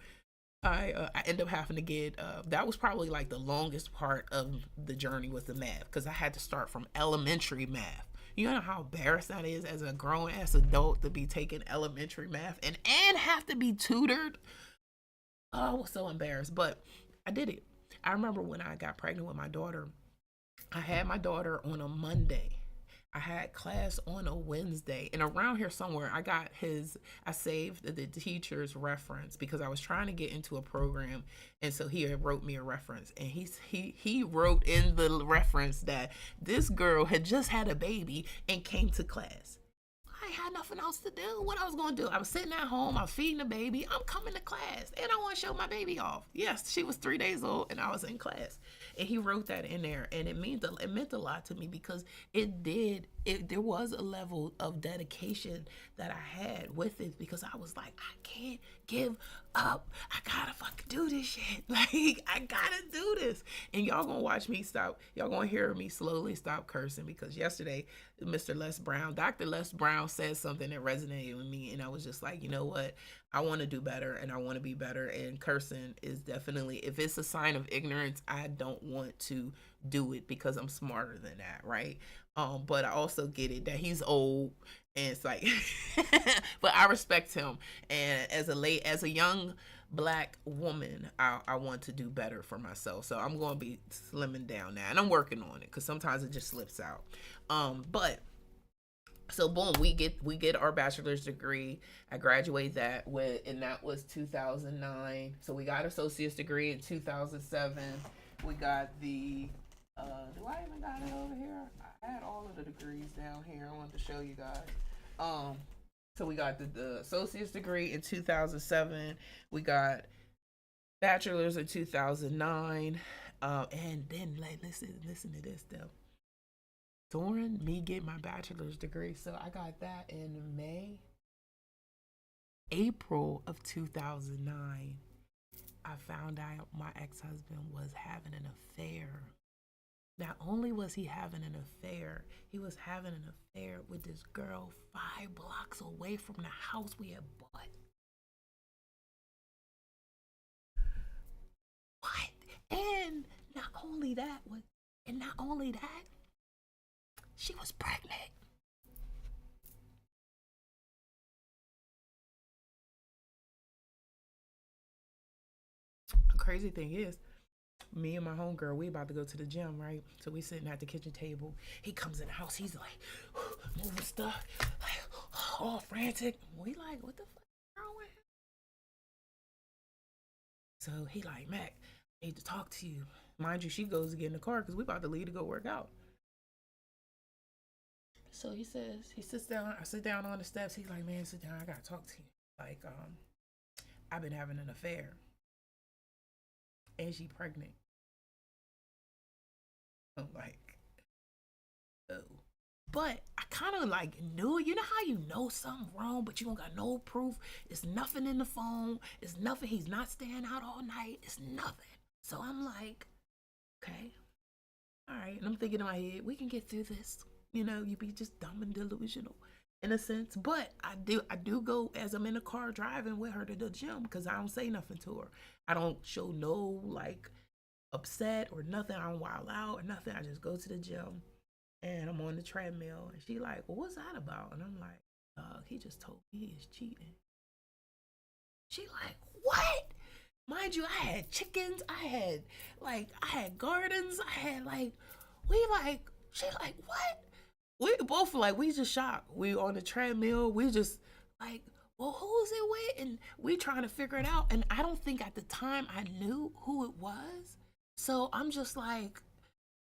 I end up having to get that was probably like the longest part of the journey with the math because I had to start from elementary math. You know how embarrassed that is as a grown ass adult to be taking elementary math and have to be tutored. Oh, I was so embarrassed, but I did it. I remember when I got pregnant with my daughter. I had my daughter on a Monday. I had class on a Wednesday, and around here somewhere, I saved the teacher's reference because I was trying to get into a program, and so he wrote me a reference, and he wrote in the reference that this girl had just had a baby and came to class. I had nothing else to do. What I was going to do? I was sitting at home. I'm feeding the baby. I'm coming to class, and I want to show my baby off. Yes, she was 3 days old, and I was in class. And he wrote that in there, and it meant a lot to me because it did. There was a level of dedication that I had with it because I was like, I can't give up. I gotta fucking do this shit. Like I gotta do this. And y'all gonna watch me stop. Y'all gonna hear me slowly stop cursing because yesterday, Dr. Les Brown said something that resonated with me, and I was just like, you know what? I want to do better, and I want to be better. And cursing is definitely, if it's a sign of ignorance, I don't want to do it because I'm smarter than that, right? But I also get it that he's old, and it's like, but I respect him. And as a young black woman, I want to do better for myself. So I'm going to be slimming down now, and I'm working on it because sometimes it just slips out. But so boom, we get our bachelor's degree. I graduated and that was 2009. So we got associate's degree in 2007. We got the do I even got it over here? I had all of the degrees down here. I wanted to show you guys. So we got the associate's degree in 2007. We got bachelor's in 2009. And then like listen to this though. During me getting my bachelor's degree, so I got that in April of 2009. I found out my ex-husband was having an affair. Not only was he having an affair, he was having an affair with this girl 5 blocks away from the house we had bought. And not only that was, and not only that, she was pregnant. The crazy thing is, me and my homegirl, we about to go to the gym, right? So we sitting at the kitchen table. He comes in the house. He's like moving stuff, like all frantic. We like, what the fuck is wrong with him? So he like, Mac, I need to talk to you. Mind you, she goes to get in the car because we about to leave to go work out. So he says, he sits down. I sit down on the steps. He's like, man, sit down. I gotta talk to you. Like, I've been having an affair, and she pregnant. I'm like, oh. But I kind of like knew, you know how you know something wrong, but you don't got no proof. It's nothing in the phone. It's nothing. He's not staying out all night. It's nothing. So I'm like, okay, all right. And I'm thinking in my head, we can get through this. You know, you be just dumb and delusional in a sense. But I do go as I'm in the car driving with her to the gym because I don't say nothing to her. I don't show no like upset or nothing. I don't wild out or nothing. I just go to the gym and I'm on the treadmill. And she like, well, what's that about? And I'm like, he just told me he's cheating. She like, what? Mind you, I had chickens. I had gardens. I had like, we like, she like, what? We both like, we just shocked. We on the treadmill. We just like, well, who is it with? And we trying to figure it out. And I don't think at the time I knew who it was. So I'm just like,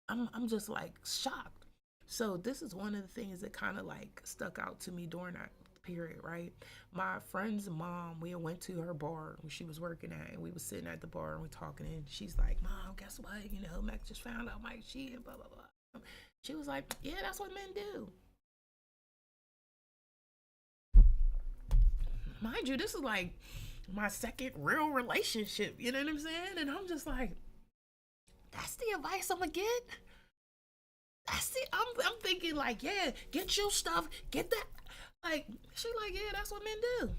I'm just like shocked. So this is one of the things that kind of like stuck out to me during that period, right? My friend's mom, we went to her bar when she was working at, and we was sitting at the bar and we talking, and she's like, Mom, guess what? You know, Mac just found out Mike cheating, blah blah blah. She was like, yeah, that's what men do. Mind you, this is like my second real relationship, you know what I'm saying? And I'm just like, that's the advice I'm gonna get. That's it. I'm thinking like, yeah, get your stuff, get that. Like she like, yeah, that's what men do.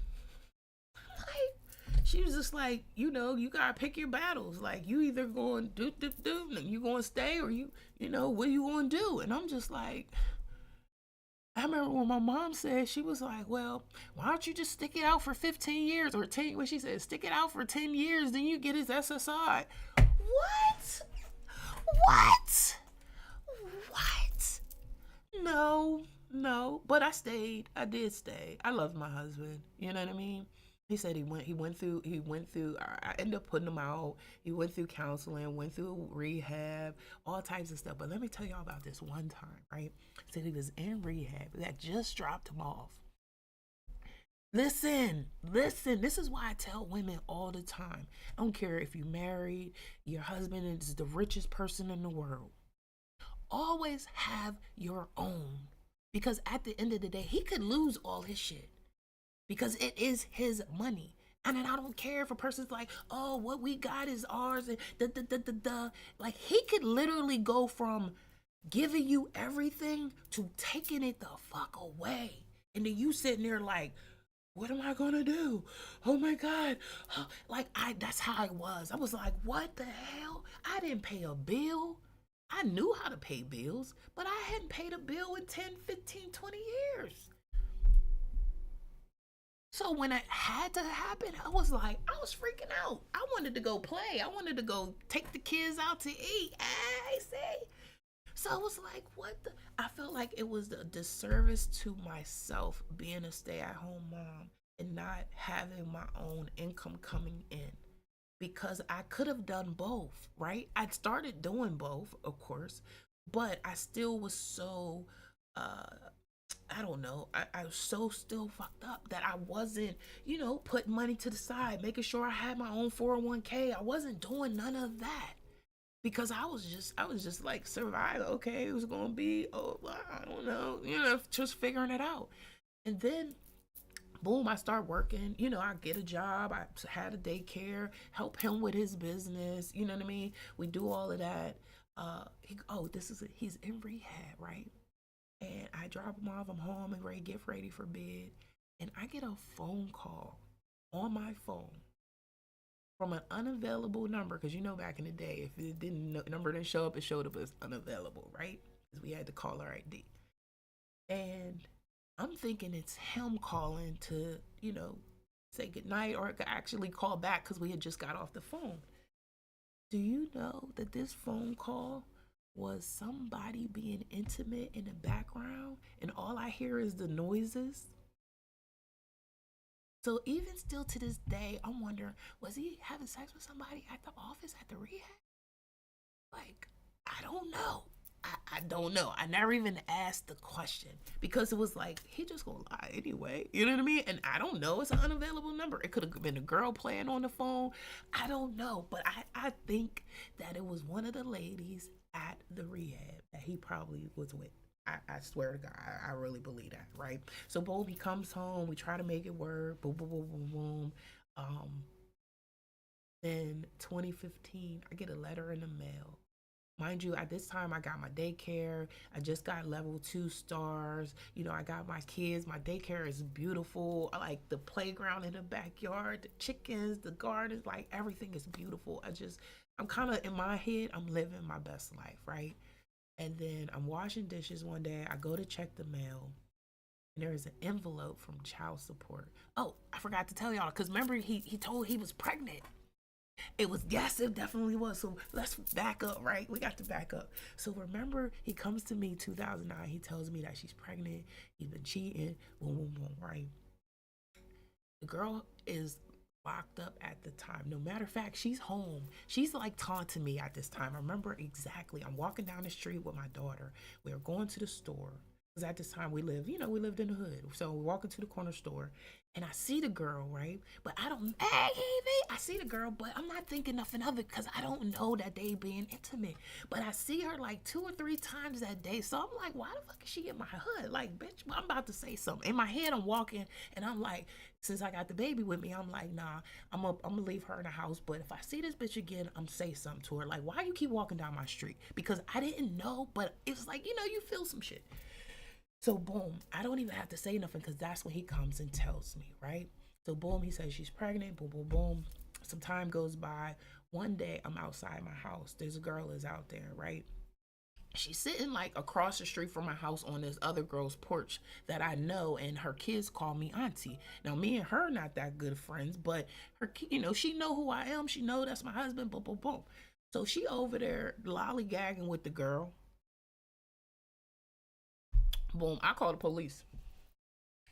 Like she was just like, you know, you gotta pick your battles. Like you either going do, and you going to stay, or you know, what you going to do? And I'm just like, I remember when my mom said, she was like, well, why don't you just stick it out for 15 years or 10? What she said, stick it out for 10 years, then you get his SSI. What? What? What? No, no. But I stayed. I did stay. I loved my husband. You know what I mean? He said he went through I ended up putting him out. He went through counseling, went through rehab, all types of stuff. But let me tell y'all about this one time, right? Said he was in rehab. That just dropped him off. Listen, listen. This is why I tell women all the time. I don't care if you married, your husband is the richest person in the world. Always have your own. Because at the end of the day, he could lose all his shit because it is his money. And then I don't care if a person's like, oh, what we got is ours. And da, da, da, da, da. Like, he could literally go from giving you everything to taking it the fuck away. And then you sitting there like, what am I gonna do? Oh my God. Like, that's how I was. I was like, what the hell? I didn't pay a bill. I knew how to pay bills, but I hadn't paid a bill in 10, 15, 20 years. So when it had to happen, I was like, I was freaking out. I wanted to go play. I wanted to go take the kids out to eat. I say. So I was like, what the? I felt like it was a disservice to myself being a stay at home mom and not having my own income coming in because I could have done both, right? I started doing both, of course, but I still was so uh I don't know. I was so still fucked up that I wasn't, putting money to the side, making sure I had my own 401k. I wasn't doing none of that because I was just like survive. Okay, it was gonna be, oh, I don't know, just figuring it out. And then boom, I start working. I get a job. I had a daycare, help him with his business. You know what I mean? We do all of that. He's in rehab, right? And I drop him off. I'm home and ready, get ready for bed. And I get a phone call on my phone from an unavailable number, because you know back in the day, if it didn't number didn't show up, it showed up as unavailable, right? Because we had to call our ID. And I'm thinking it's him calling to, say goodnight or actually call back because we had just got off the phone. Do you know that this phone call was somebody being intimate in the background and all I hear is the noises? So even still to this day, I'm wondering, was he having sex with somebody at the office at the rehab? Like, I don't know. I don't know. I never even asked the question because it was like he just gonna lie anyway. You know what I mean? And I don't know. It's an unavailable number. It could have been a girl playing on the phone. I don't know. But I think that it was one of the ladies at the rehab that he probably was with. I swear to God, I really believe that, right? So boom, he comes home. We try to make it work. Boom, boom, boom, boom, boom. Then 2015, I get a letter in the mail. Mind you, at this time, I got my daycare. I just got level 2 stars. I got my kids. My daycare is beautiful. I like the playground in the backyard, the chickens, the gardens, like everything is beautiful. I'm kind of in my head, I'm living my best life, right? And then I'm washing dishes one day. I go to check the mail, and there is an envelope from child support. Oh, I forgot to tell y'all, because remember, he told he was pregnant. It was, yes, it definitely was. So let's back up, right? We got to back up. So remember, he comes to me 2009. He tells me that she's pregnant. He's been cheating. Boom, boom, boom, right? The girl is locked up at the time. No matter of fact, she's home. She's like taunting me at this time. I remember exactly. I'm walking down the street with my daughter. We are going to the store. Because at this time we lived in the hood. So we walk into the corner store and I see the girl, right? But I don't, hey, Evie, I see the girl, but I'm not thinking nothing of it because I don't know that they being intimate. But I see her like 2 or 3 times that day. So I'm like, why the fuck is she in my hood? Like, bitch, I'm about to say something. In my head, I'm walking and I'm like, since I got the baby with me, I'm like, nah, I'm gonna leave her in the house. But if I see this bitch again, I'm say something to her. Like, why you keep walking down my street? Because I didn't know, but it's like, you feel some shit. So boom, I don't even have to say nothing because that's when he comes and tells me, right? So boom, he says she's pregnant, boom, boom, boom. Some time goes by. One day I'm outside my house. There's a girl is out there, right? She's sitting like across the street from my house on this other girl's porch that I know, and her kids call me auntie. Now me and her not that good friends, but her, she know who I am. She know that's my husband. Boom, boom, boom. So she over there lollygagging with the girl. Boom, I call the police.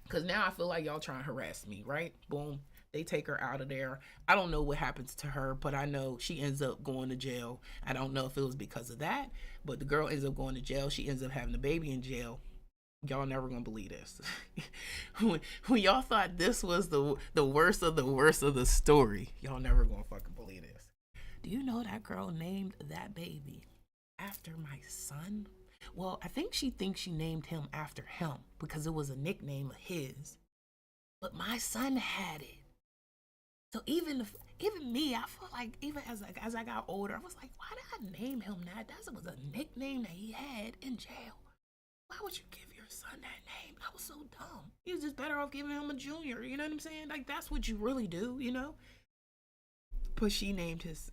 Because now I feel like y'all trying to harass me, right? Boom. They take her out of there. I don't know what happens to her, but I know she ends up going to jail. I don't know if it was because of that, but the girl ends up going to jail. She ends up having a baby in jail. Y'all never gonna believe this. when y'all thought this was the worst of the worst of the story, y'all never gonna fucking believe this. Do you know that girl named that baby after my son? Well, I think she thinks she named him after him because it was a nickname of his. But my son had it. So even me, I feel like even as I got older, I was like, why did I name him that? That was a nickname that he had in jail. Why would you give your son that name? That was so dumb. He was just better off giving him a junior. You know what I'm saying? Like that's what you really do. But she named his,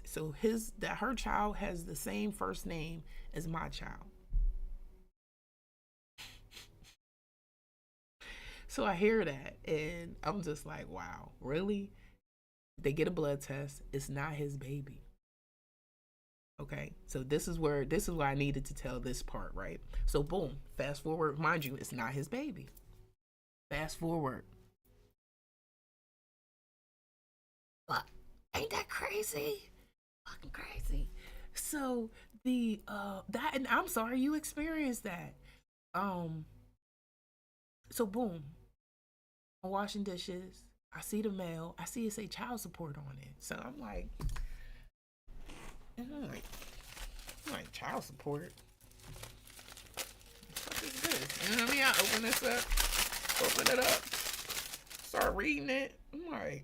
so her child has the same first name as my child. So I hear that and I'm just like, wow, really? They get a blood test. It's not his baby. Okay. So this is why I needed to tell this part, right? So boom, fast forward, mind you, it's not his baby. Fast forward. What? Ain't that crazy? Fucking crazy. So the that and I'm sorry you experienced that. Um so boom, I'm washing dishes. I see the mail. I see it say child support on it. So I'm like, I'm like, child support. What is this? You know what I mean? I open this up, open it up, start reading it. I'm like,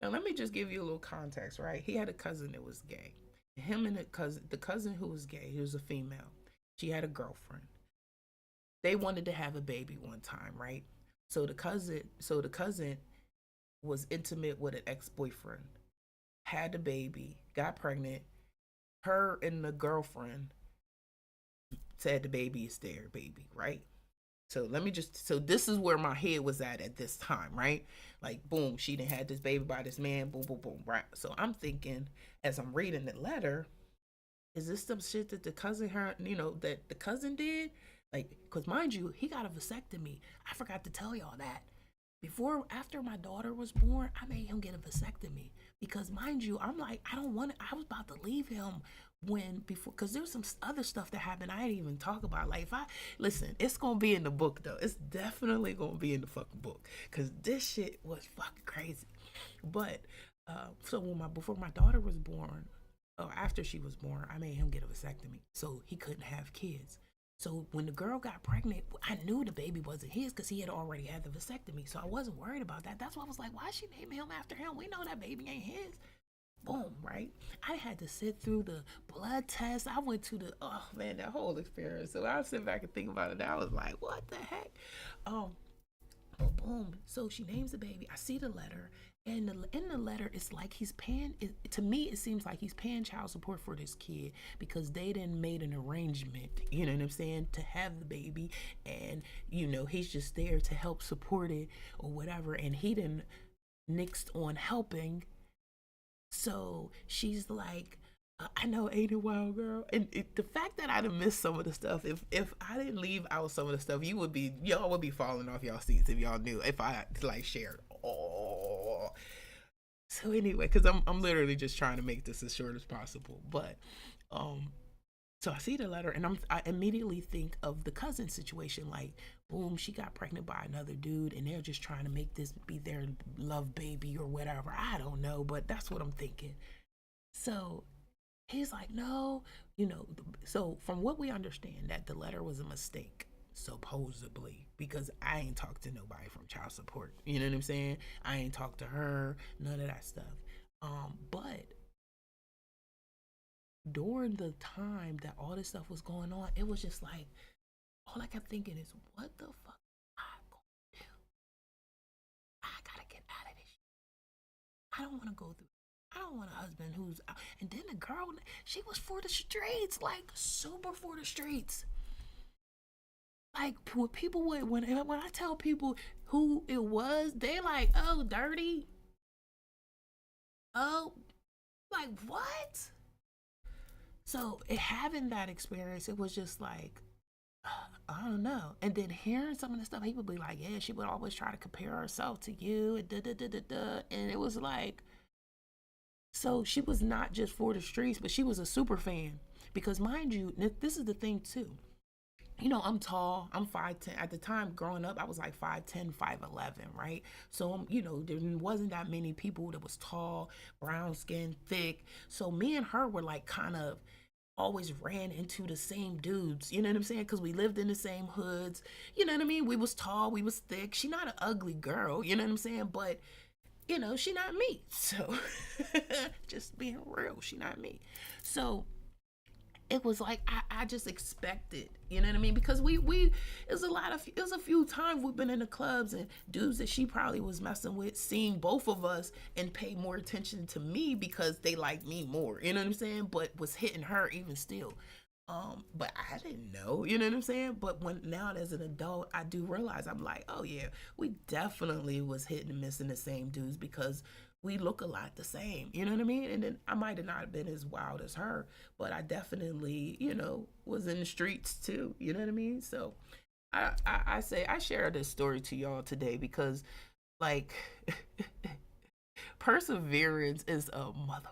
now let me just give you a little context, right? He had a cousin that was gay. Him and the cousin who was gay, he was a female. She had a girlfriend. They wanted to have a baby one time, right? So the cousin was intimate with an ex-boyfriend, had the baby, got pregnant. Her and the girlfriend said the baby is their baby, right? So let me just, so this is where my head was at this time, right? Like, boom, she done had this baby by this man, boom, boom, boom, right? So I'm thinking, as I'm reading the letter, is this some shit that the cousin her, that the cousin did? Like, cause mind you, he got a vasectomy. I forgot to tell y'all that. After my daughter was born, I made him get a vasectomy because, mind you, I'm like, I don't want it. I was about to leave him because there's some other stuff that happened I didn't even talk about. Like, if I listen, it's gonna be in the book though. It's definitely gonna be in the fucking book because this shit was fucking crazy. But so before my daughter was born, or after she was born, I made him get a vasectomy so he couldn't have kids. So when the girl got pregnant, I knew the baby wasn't his because he had already had the vasectomy. So I wasn't worried about that. That's why I was like, why is she naming him after him? We know that baby ain't his. Boom, right? I had to sit through the blood test. I went to oh man, that whole experience. So I sit back and think about it. I was like, what the heck? Um, but boom. So she names the baby. I see the letter. And in the letter, it's like he's paying. To me, it seems like he's paying child support for this kid because they didn't made an arrangement. You know what I'm saying? To have the baby, and he's just there to help support it or whatever. And he didn't nixed on helping. So she's like, I know, ain't it wild, girl? And the fact that I'd have missed some of the stuff, if I didn't leave out some of the stuff, y'all would be falling off y'all seats if y'all knew if I like shared. Oh, so anyway, because I'm literally just trying to make this as short as possible. But so I see the letter and I immediately think of the cousin situation. Like, boom, she got pregnant by another dude and they're just trying to make this be their love baby or whatever. I don't know, but that's what I'm thinking. So he's like, no, so from what we understand, that the letter was a mistake, supposedly, because I ain't talked to nobody from child support. You know what I'm saying? I ain't talked to her, none of that stuff. But during the time that all this stuff was going on, it was just like, all I kept thinking is, what the fuck am I gonna do? I gotta get out of this. I don't want to go through. I don't want a husband who's out. And then the girl, she was for the streets, like super for the streets. Like people would when I tell people who it was, they like, oh, dirty. Oh, like what? So having that experience, it was just like, I don't know. And then hearing some of the stuff, people be like, yeah, she would always try to compare herself to you, and da da da da da. And it was like, so she was not just for the streets, but she was a super fan. Because mind you, this is the thing too. I'm tall. I'm 5'10". At the time growing up, I was like 5'10", 5'11", right? So there wasn't that many people that was tall, brown skin, thick. So me and her were like kind of always ran into the same dudes, you know what I'm saying? Because we lived in the same hoods, you know what I mean? We was tall, we was thick. She not an ugly girl, you know what I'm saying? But she not me. So just being real, she not me. So it was like I just expected, you know what I mean? Because it was a few times we've been in the clubs and dudes that she probably was messing with, seeing both of us and pay more attention to me because they like me more, you know what I'm saying? But was hitting her even still. But I didn't know, you know what I'm saying? But now as an adult, I do realize, I'm like, oh yeah, we definitely was hitting and missing the same dudes because we look a lot the same, you know what I mean? And then I might have not been as wild as her, but I definitely, was in the streets too, you know what I mean? So I say I share this story to y'all today because, like, perseverance is a mother.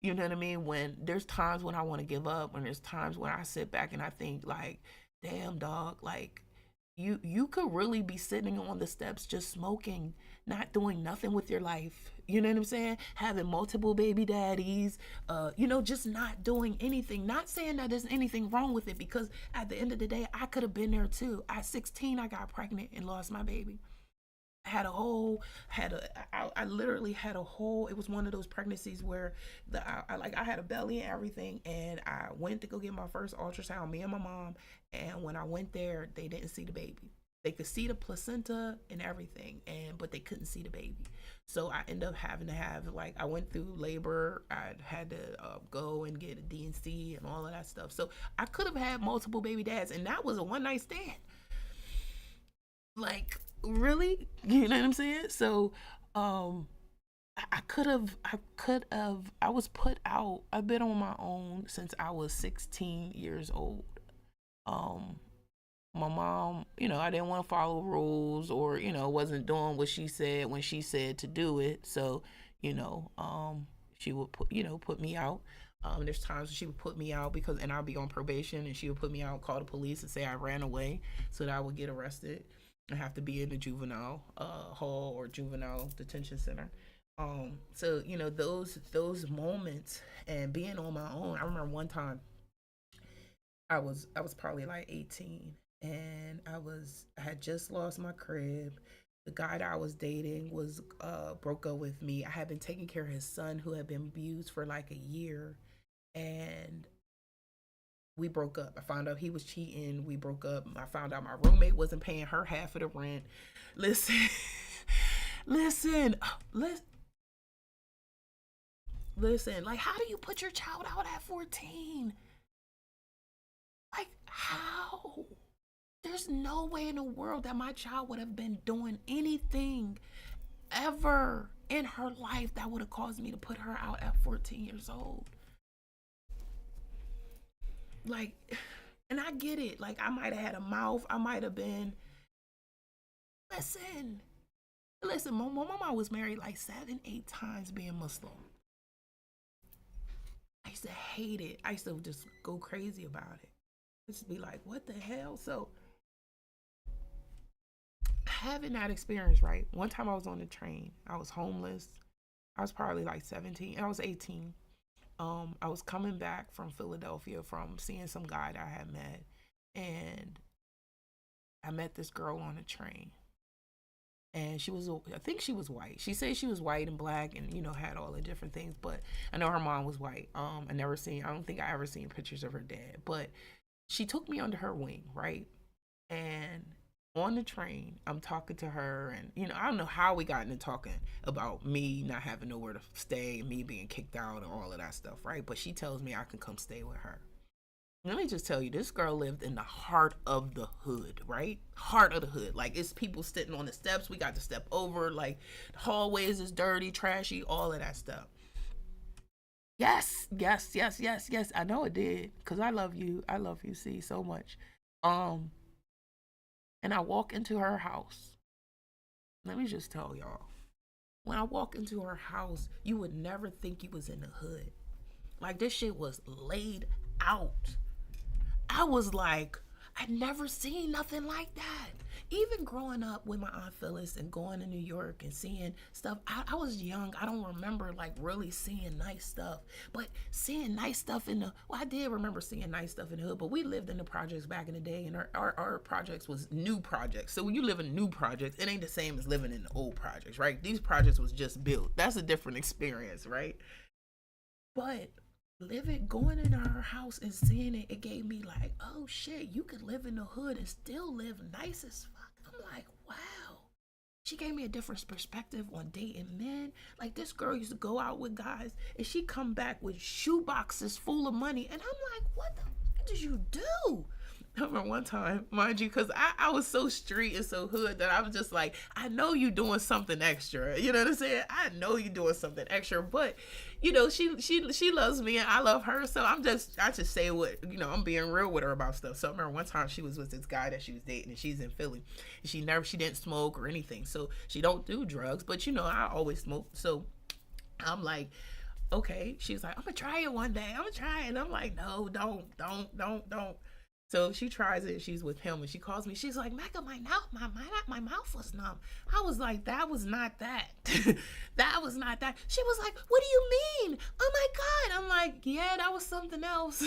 You know what I mean? When there's times when I want to give up, when there's times when I sit back and I think like, damn dog, like you could really be sitting on the steps just smoking, not doing nothing with your life. You know what I'm saying? Having multiple baby daddies, just not doing anything. Not saying that there's anything wrong with it because at the end of the day, I could have been there too. At 16, I got pregnant and lost my baby. I literally had a whole, it was one of those pregnancies where I had a belly and everything, and I went to go get my first ultrasound, me and my mom, and when I went there, they didn't see the baby. They could see the placenta and everything, and but they couldn't see the baby. So I ended up having to have, like, I went through labor. I had to go and get a D&C and all of that stuff. So I could have had multiple baby dads, and that was a one night stand. Like, really, you know what I'm saying? So I could have, I was put out. I've been on my own since I was 16 years old. Um, my mom, I didn't want to follow rules, or, wasn't doing what she said when she said to do it. So, she would put me out. There's times she would put me out and I'll be on probation, and she would put me out, call the police, and say I ran away so that I would get arrested and have to be in the juvenile hall or juvenile detention center. So those moments and being on my own. I remember one time I was probably like 18, and I had just lost my crib. The guy that I was dating was broke up with me. I had been taking care of his son who had been abused for like a year, and we broke up. I found out he was cheating. We broke up. I found out my roommate wasn't paying her half of the rent. Listen, listen, listen. Listen, like, how do you put your child out at 14? Like, how? There's no way in the world that my child would have been doing anything ever in her life that would have caused me to put her out at 14 years old. Like, and I get it. Like, I might have had a mouth. I might have been. Listen, listen. My mama was married like 7, 8 times being Muslim. I used to hate it. I used to just go crazy about it. Just be like, what the hell? So having that experience, right? One time I was on the train. I was homeless. I was probably like 17. I was 18. I was coming back from Philadelphia from seeing some guy that I had met, and I met this girl on the train. And I think she was white. She said she was white and black, and had all the different things. But I know her mom was white. I don't think I ever seen pictures of her dad. But she took me under her wing, right? And on the train, I'm talking to her, and I don't know how we got into talking about me not having nowhere to stay, me being kicked out, and all of that stuff, right? But she tells me I can come stay with her. Let me just tell you, this girl lived in the heart of the hood, right? Heart of the hood. Like, it's people sitting on the steps. We got to step over. Like, the hallways is dirty, trashy, all of that stuff. Yes, yes, yes, yes, yes. I know it did, because I love you. I love you, see, so much. Um, and I walk into her house. Let me just tell y'all. When I walk into her house, you would never think you was in the hood. Like, this shit was laid out. I was like, I'd never seen nothing like that. Even growing up with my Aunt Phyllis and going to New York and seeing stuff, I was young. I don't remember like really seeing nice stuff, but seeing nice stuff I did remember seeing nice stuff in the hood, but we lived in the projects back in the day, and our projects was new projects. So when you live in new projects, it ain't the same as living in the old projects, right? These projects was just built. That's a different experience, right? But going into her house and seeing it, it gave me like, oh shit, you could live in the hood and still live nice as fuck. I'm like, wow. She gave me a different perspective on dating men. Like, this girl used to go out with guys, and she come back with shoe boxes full of money, and I'm like, what the fuck did you do? I remember one time, mind you, because I was so street and so hood that I was just like, I know you doing something extra. You know what I'm saying? I know you doing something extra, but she loves me and I love her, so I just say what I'm being real with her about stuff. So I remember one time she was with this guy that she was dating, and she's in Philly, and she didn't smoke or anything, so she don't do drugs, but I always smoke, so I'm like, okay. She's like, I'm gonna try it one day. I'm gonna try it. And I'm like, no, don't. So she tries it. She's with him, and she calls me. She's like, Mecca, my mouth was numb. I was like, that was not that. That was not that. She was like, what do you mean? Oh my God. I'm like, yeah, that was something else.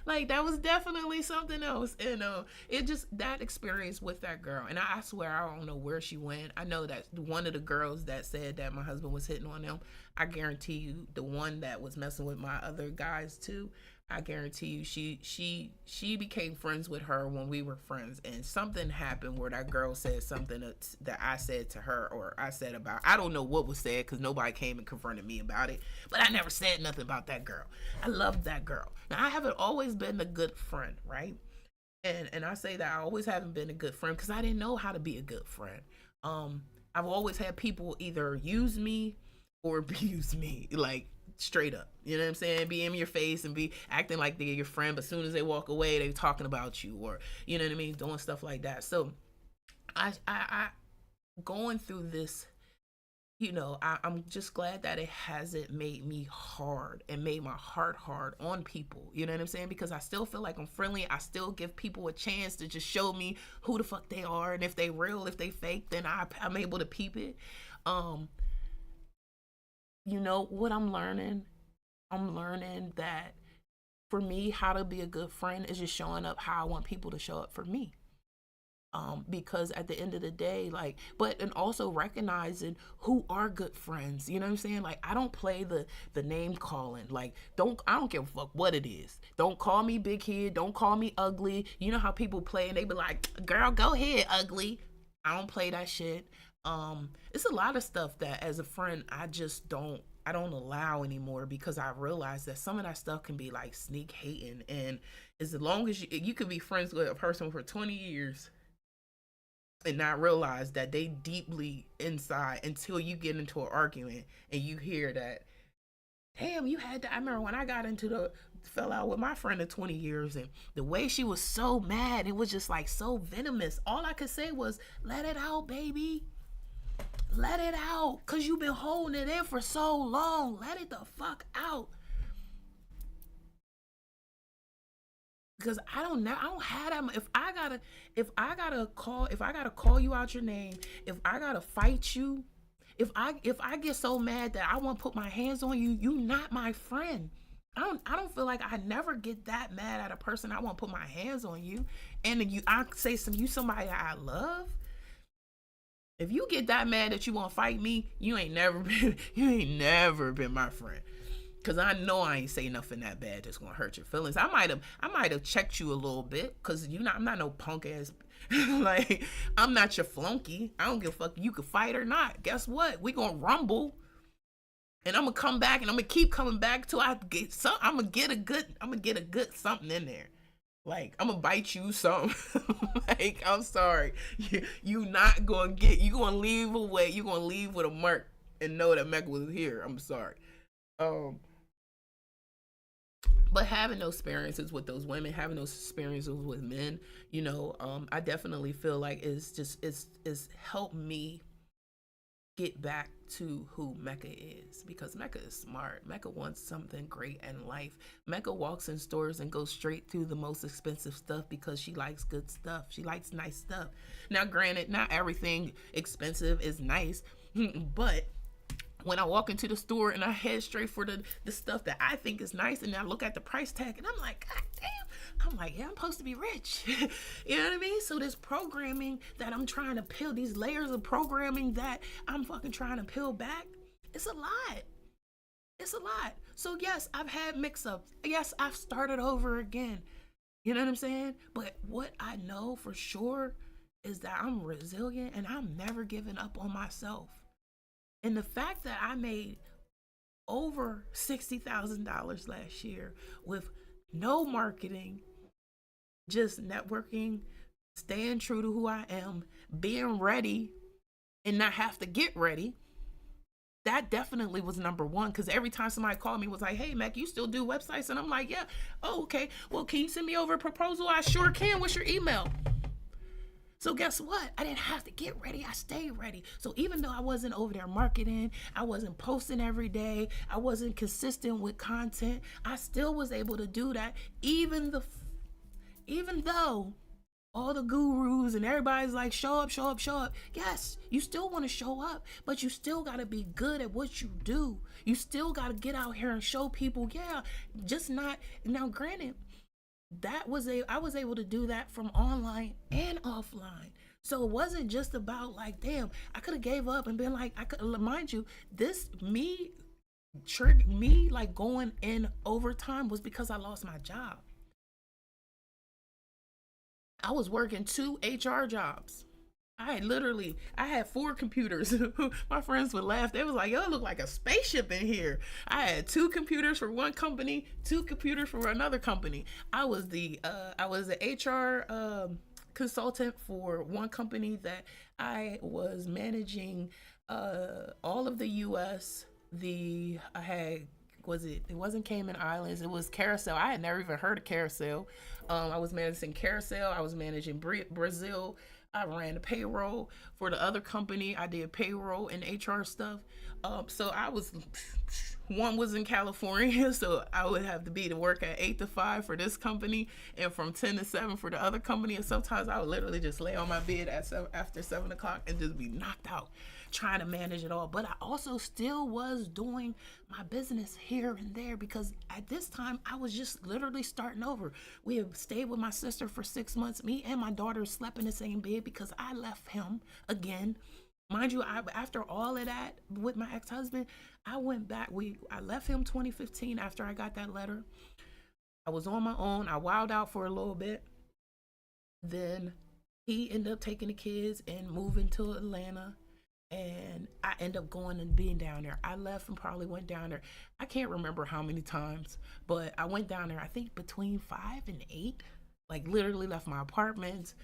Like, that was definitely something else. And it just, that experience with that girl. And I swear, I don't know where she went. I know that one of the girls that said that my husband was hitting on them, I guarantee you the one that was messing with my other guys too, I guarantee you, she became friends with her when we were friends, and something happened where that girl said something that I said to her, or I said about. I don't know what was said because nobody came and confronted me about it. But I never said nothing about that girl. I loved that girl. Now I haven't always been a good friend, right? And I say that I always haven't been a good friend because I didn't know how to be a good friend. I've always had people either use me or abuse me, like straight up. You know what I'm saying? Be in your face and be acting like they're your friend, but as soon as they walk away, they're talking about you, or you know what I mean, doing stuff like that. So I going through this, I'm just glad that it hasn't made me hard and made my heart hard on people. You know what I'm saying? Because I still feel like I'm friendly. I still give people a chance to just show me who the fuck they are, and if they real, if they fake, then I'm able to peep it. You know what I'm learning? I'm learning that for me, how to be a good friend is just showing up how I want people to show up for me. Because at the end of the day, like, but and also recognizing who are good friends. You know what I'm saying? Like, I don't play the name calling. Like, I don't give a fuck what it is. Don't call me big head. Don't call me ugly. You know how people play and they be like, girl, go ahead, ugly. I don't play that shit. It's a lot of stuff that as a friend I don't allow anymore, because I realize that some of that stuff can be like sneak hating, and as long as you could be friends with a person for 20 years and not realize that they deeply inside, until you get into an argument and you hear that, damn, you had to. I remember when I got fell out with my friend of 20 years, and the way she was so mad, it was just like so venomous. All I could say was, let it out, baby. Let it out, because you've been holding it in for so long. Let it the fuck out. Because I don't have that. If I gotta call you out your name, if I gotta fight you, if I get so mad that I want to put my hands on you, you not my friend. I don't feel like I never get that mad at a person. I want to put my hands on you, and I say you somebody that I love. If you get that mad that you want to fight me, you ain't never been my friend. Cause I know I ain't say nothing that bad that's gonna hurt your feelings. I might have checked you a little bit, cause I'm not no punk ass. Like, I'm not your flunky. I don't give a fuck. You can fight or not. Guess what? We gonna rumble, and I'm gonna come back, and I'm gonna keep coming back till I get some. I'm gonna get a good something in there. Like, I'm gonna bite you some. Like, I'm sorry. You not gonna you gonna leave away. You gonna leave with a mark and know that Mecca was here. I'm sorry. But having those experiences with those women, having those experiences with men, I definitely feel like it's helped me get back to who Mecca is, because Mecca is smart. Mecca wants something great in life. Mecca walks in stores and goes straight through the most expensive stuff because she likes good stuff. She likes nice stuff. Now, granted, not everything expensive is nice, but when I walk into the store and I head straight for the stuff that I think is nice, and I look at the price tag and I'm like, God damn, I'm like, yeah, I'm supposed to be rich. You know what I mean? So this programming that I'm trying to peel, these layers of programming that I'm fucking trying to peel back, it's a lot. It's a lot. So yes, I've had mix-ups. Yes, I've started over again. You know what I'm saying? But what I know for sure is that I'm resilient and I'm never giving up on myself. And the fact that I made over $60,000 last year with no marketing, just networking, staying true to who I am, being ready and not have to get ready, that definitely was number one. Because every time somebody called me, was like, hey, Mac, you still do websites? And I'm like, yeah. Oh, okay. Well, can you send me over a proposal? I sure can. What's your email? So guess what? I didn't have to get ready. I stayed ready. So even though I wasn't over there marketing, I wasn't posting every day, I wasn't consistent with content, I still was able to do that. Even though all the gurus and everybody's like, show up, show up, show up. Yes, you still want to show up, but you still got to be good at what you do. You still got to get out here and show people, yeah, just not. Now, granted, I was able to do that from online and offline. So it wasn't just about like, damn, I could have gave up and been like, mind you, this me triggered me like going in overtime was because I lost my job. I was working two HR jobs. I had four computers. My friends would laugh. They was like, yo, it looked like a spaceship in here. I had two computers for one company, two computers for another company. I was the HR consultant for one company that I was managing all of the US. I had it wasn't Cayman Islands, it was Carousel. I had never even heard of Carousel. I was managing Carousel, I was managing Brazil. I ran the payroll for the other company. I did payroll and HR stuff. So I was one was in California, so I would have to be to work at 8 to 5 for this company, and from 10 to 7 for the other company. And sometimes I would literally just lay on my bed after 7 o'clock and just be knocked out trying to manage it all. But I also still was doing my business here and there because at this time I was just literally starting over. We had stayed with my sister for 6 months. Me and my daughter slept in the same bed because I left him again. Mind you, after all of that with my ex-husband, I went back. I left him 2015 after I got that letter. I was on my own. I wilded out for a little bit. Then he ended up taking the kids and moving to Atlanta. And I ended up going and being down there. I left and probably went down there. I can't remember how many times, but I went down there, I think between 5 and 8. Like literally left my apartment,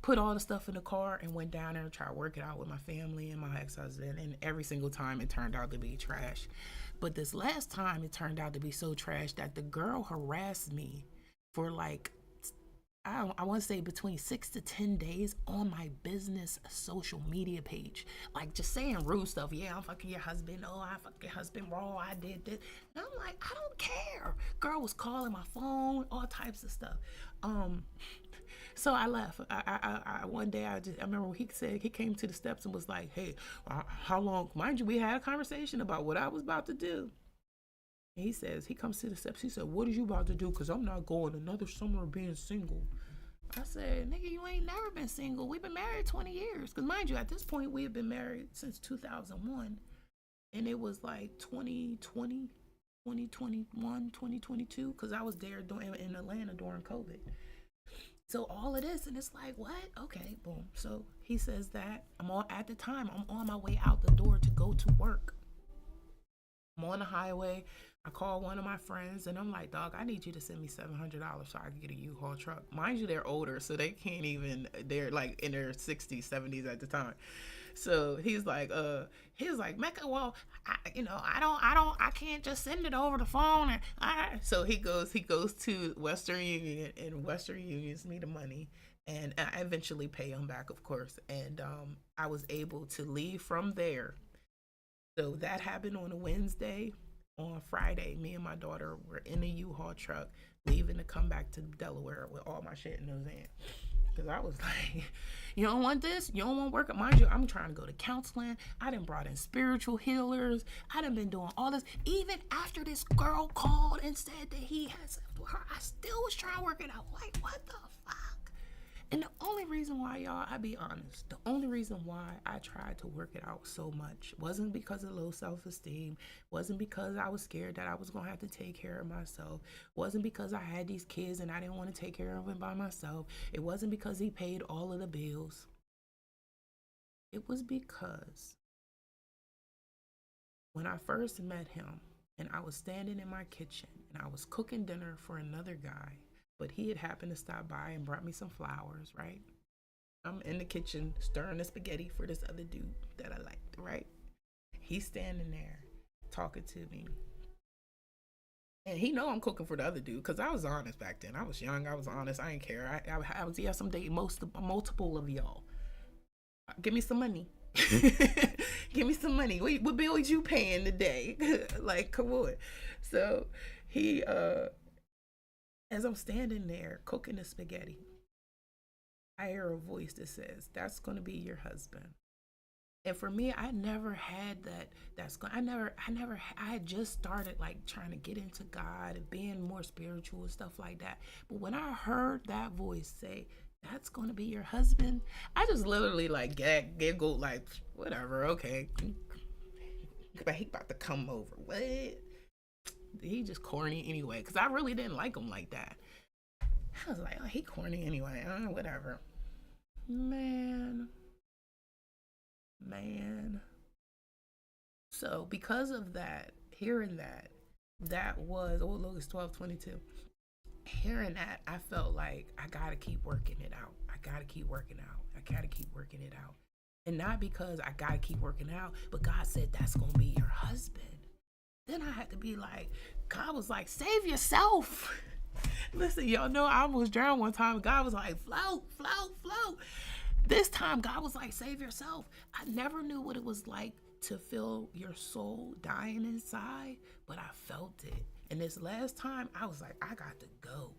put all the stuff in the car, and went down there and tried to work it out with my family and my ex-husband. And every single time it turned out to be trash. But this last time it turned out to be so trash that the girl harassed me for like I want to say between 6 to 10 days on my business social media page, like just saying rude stuff. Yeah, I'm fucking your husband. Oh, I fucked your husband raw. I did this. And I'm like, I don't care. Girl was calling my phone, all types of stuff. So I left. One day I remember he said he came to the steps and was like, "Hey, how long?" Mind you, we had a conversation about what I was about to do. And he comes to the steps. He said, "What are you about to do? Because I'm not going another summer being single." I said, "Nigga, you ain't never been single. We've been married 20 years." Because mind you, at this point, we had been married since 2001. And it was like 2020, 2021, 2022. Because I was there in Atlanta during COVID. So all of this, and it's like, what? Okay, boom. So he says that at the time, I'm on my way out the door to go to work. I'm on the highway. I call one of my friends and I'm like, dog, I need you to send me $700 so I can get a U-Haul truck. Mind you, they're older, so they can't even, they're like in their 60s, 70s at the time. So he was like, Mecca, well, I can't just send it over the phone. So he goes to Western Union, and Western Union's me the money. And I eventually pay him back, of course. And I was able to leave from there. So that happened on a Wednesday. On Friday, me and my daughter were in a U-Haul truck leaving to come back to Delaware with all my shit in those hands. Because I was like, you don't want this? You don't want work? Mind you, I'm trying to go to counseling. I done brought in spiritual healers. I done been doing all this. Even after this girl called and said that he had sex with her, I still was trying to work it out. Like, what the fuck? And the only reason why, y'all, I be honest, the only reason why I tried to work it out so much wasn't because of low self-esteem, wasn't because I was scared that I was going to have to take care of myself, wasn't because I had these kids and I didn't want to take care of them by myself, it wasn't because he paid all of the bills. It was because when I first met him and I was standing in my kitchen and I was cooking dinner for another guy, but he had happened to stop by and brought me some flowers, right? I'm in the kitchen stirring the spaghetti for this other dude that I liked, right? He's standing there talking to me. And he know I'm cooking for the other dude because I was honest back then. I was young. I was honest. I didn't care. I was, yes, I'm dating multiple of y'all. Give me some money. Give me some money. What bill you paying today? Like, come on. So he, as I'm standing there cooking the spaghetti, I hear a voice that says, "That's going to be your husband." And for me, I never had that. I had just started like trying to get into God and being more spiritual and stuff like that. But when I heard that voice say, "That's going to be your husband," I just literally like giggled, like, whatever, okay. But he about to come over. What? He just corny anyway. Because I really didn't like him like that. I was like, oh, he corny anyway. Whatever. Man. So because of that, hearing that was, oh look, it's 12:22. Hearing that, I felt like I gotta keep working it out. I gotta keep working out. I gotta keep working it out. And not because I gotta keep working out, but God said that's gonna be your husband. Then I had to be like, God was like, save yourself. Listen, y'all know I almost drowned one time. God was like, float, float, float. This time, God was like, save yourself. I never knew what it was like to feel your soul dying inside, but I felt it. And this last time, I was like, I got to go.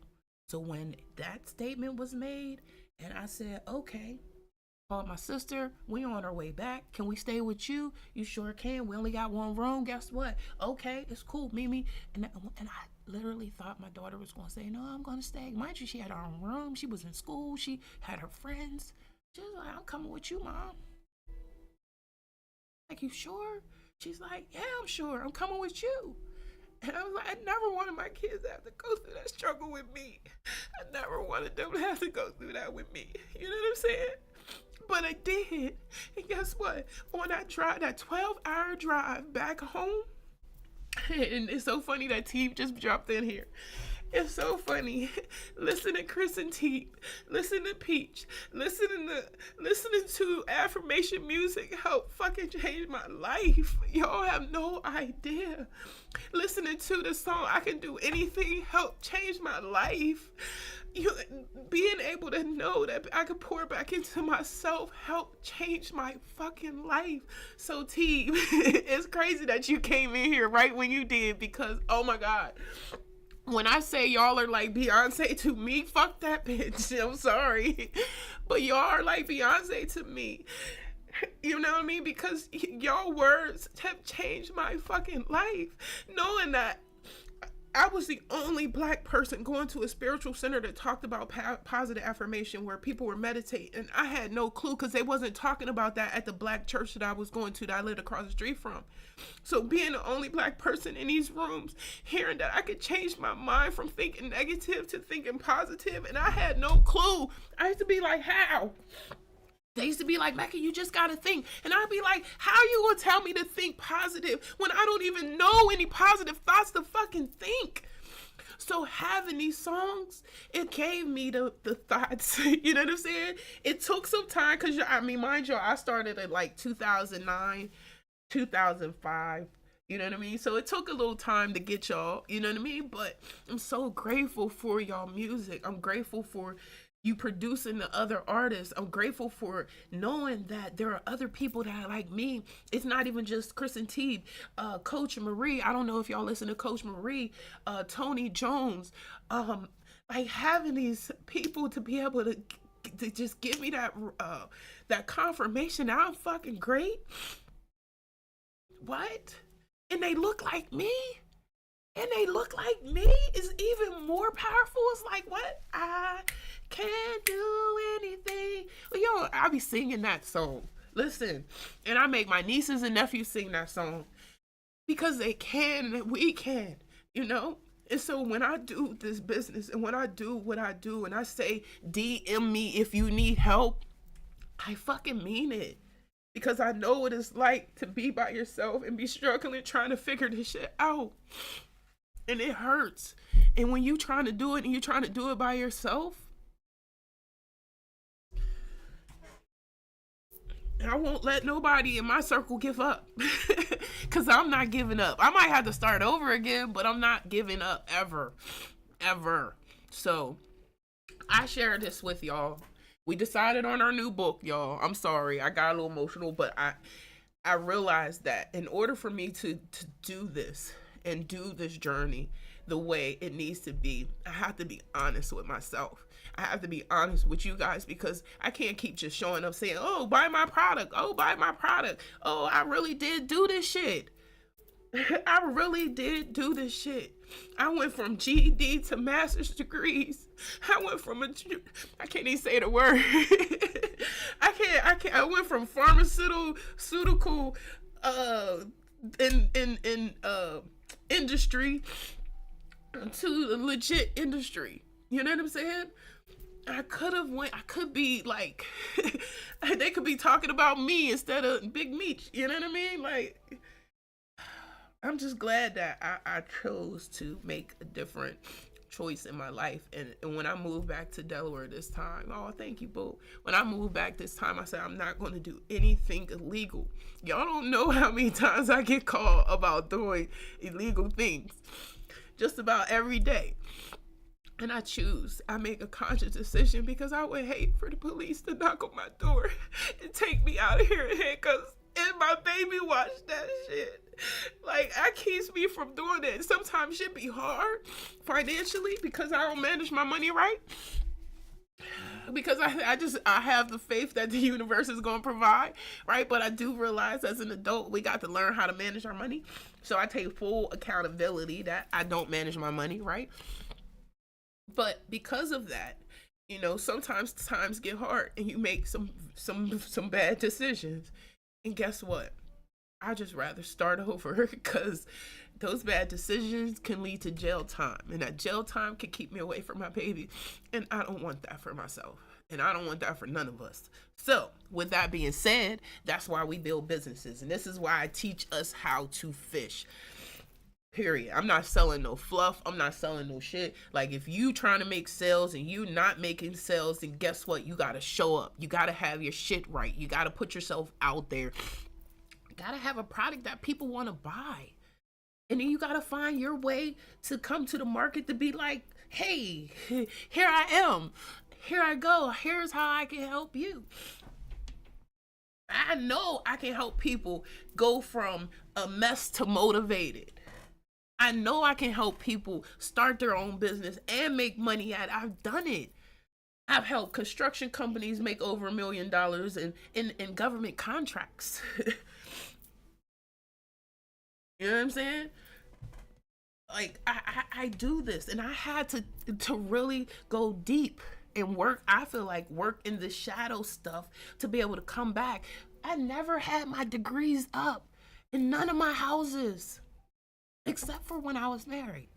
So when that statement was made, and I said, okay, called my sister, we on our way back. Can we stay with you? You sure can. We only got one room. Guess what? Okay, it's cool, Mimi. And I literally thought my daughter was going to say, no, I'm going to stay. Mind you, she had her own room. She was in school. She had her friends. She was like, I'm coming with you, Mom. Like, you sure? She's like, yeah, I'm sure. I'm coming with you. And I was like, I never wanted my kids to have to go through that struggle with me. I never wanted them to have to go through that with me. You know what I'm saying? But I did. And guess what? On that drive, that 12-hour drive back home, and it's so funny that Teep just dropped in here. It's so funny. Listen to Chris and Teep. Listen to Peach. Listening to affirmation music helped fucking change my life. Y'all have no idea. Listening to the song I Can Do Anything helped change my life. Being able to know that I could pour back into myself helped change my fucking life. So Teep, it's crazy that you came in here right when you did, because oh my God. When I say y'all are like Beyonce to me, fuck that bitch. I'm sorry. But y'all are like Beyonce to me. You know what I mean? Because y'all words have changed my fucking life. Knowing that I was the only Black person going to a spiritual center that talked about positive affirmation, where people were meditating. And I had no clue, because they wasn't talking about that at the Black church that I was going to, that I lived across the street from. So being the only Black person in these rooms, hearing that I could change my mind from thinking negative to thinking positive, and I had no clue. I used to be like, how? They used to be like, Mecca, you just gotta think. And I'd be like, how you gonna tell me to think positive when I don't even know any positive thoughts to fucking think? So having these songs, it gave me the thoughts. You know what I'm saying? It took some time, because I mean, mind you, I started at like 2009, 2005. You know what I mean? So it took a little time to get y'all, you know what I mean? But I'm so grateful for y'all music. I'm grateful for you producing the other artists. I'm grateful for knowing that there are other people that are like me. It's not even just Chris and Teeb, Coach Marie. I don't know if y'all listen to Coach Marie, Tony Jones. Like having these people to be able to just give me that confirmation that I'm fucking great. What? And they look like me? And they look like me is even more powerful. It's like, what? I can't do anything. Well, yo, I'll be singing that song. Listen, and I make my nieces and nephews sing that song, because they can and we can, you know? And so when I do this business, and when I do what I do, and I say, DM me if you need help, I fucking mean it. Because I know what it's like to be by yourself and be struggling trying to figure this shit out. And it hurts. And when you trying to do it and you're trying to do it by yourself, and I won't let nobody in my circle give up. Because I'm not giving up. I might have to start over again, but I'm not giving up ever. Ever. So I share this with y'all. We decided on our new book, y'all. I'm sorry. I got a little emotional, but I realized that in order for me to do this and do this journey the way it needs to be, I have to be honest with myself. I have to be honest with you guys, because I can't keep just showing up saying, oh, buy my product. Oh, buy my product. Oh, I really did do this shit. I really did do this shit. I went from GED to master's degrees. I went from I can't even say the word. I can't. I went from pharmaceutical in industry to a legit industry. You know what I'm saying? I could be like, they could be talking about me instead of Big Meech. You know what I mean? Like, I'm just glad that I chose to make a different choice in my life. And when I moved back to Delaware this time, oh, thank you, boo. When I moved back this time, I said, I'm not going to do anything illegal. Y'all don't know how many times I get called about doing illegal things. Just about every day. And I make a conscious decision because I would hate for the police to knock on my door and take me out of here in handcuffs. And my baby watched that shit. Like, that keeps me from doing it. Sometimes shit be hard financially because I don't manage my money right. Because I have the faith that the universe is going to provide, right? But I do realize as an adult, we got to learn how to manage our money. So I take full accountability that I don't manage my money, right? But because of that, sometimes times get hard and you make some bad decisions. And guess what? I just rather start over because those bad decisions can lead to jail time. And that jail time can keep me away from my baby. And I don't want that for myself. And I don't want that for none of us. So with that being said, that's why we build businesses. And this is why I teach us how to fish. Period. I'm not selling no fluff. I'm not selling no shit. Like, if you trying to make sales and you not making sales, then guess what? You got to show up. You got to have your shit right. You got to put yourself out there. You got to have a product that people want to buy. And then you got to find your way to come to the market to be like, hey, here I am. Here I go. Here's how I can help you. I know I can help people go from a mess to motivated. I know I can help people start their own business and make money at it. I've done it. I've helped construction companies make over $1 million in government contracts. You know what I'm saying? Like, I do this, and I had to really go deep and work. I feel like work in the shadow stuff to be able to come back. I never had my degrees up in none of my houses. Except for when I was married.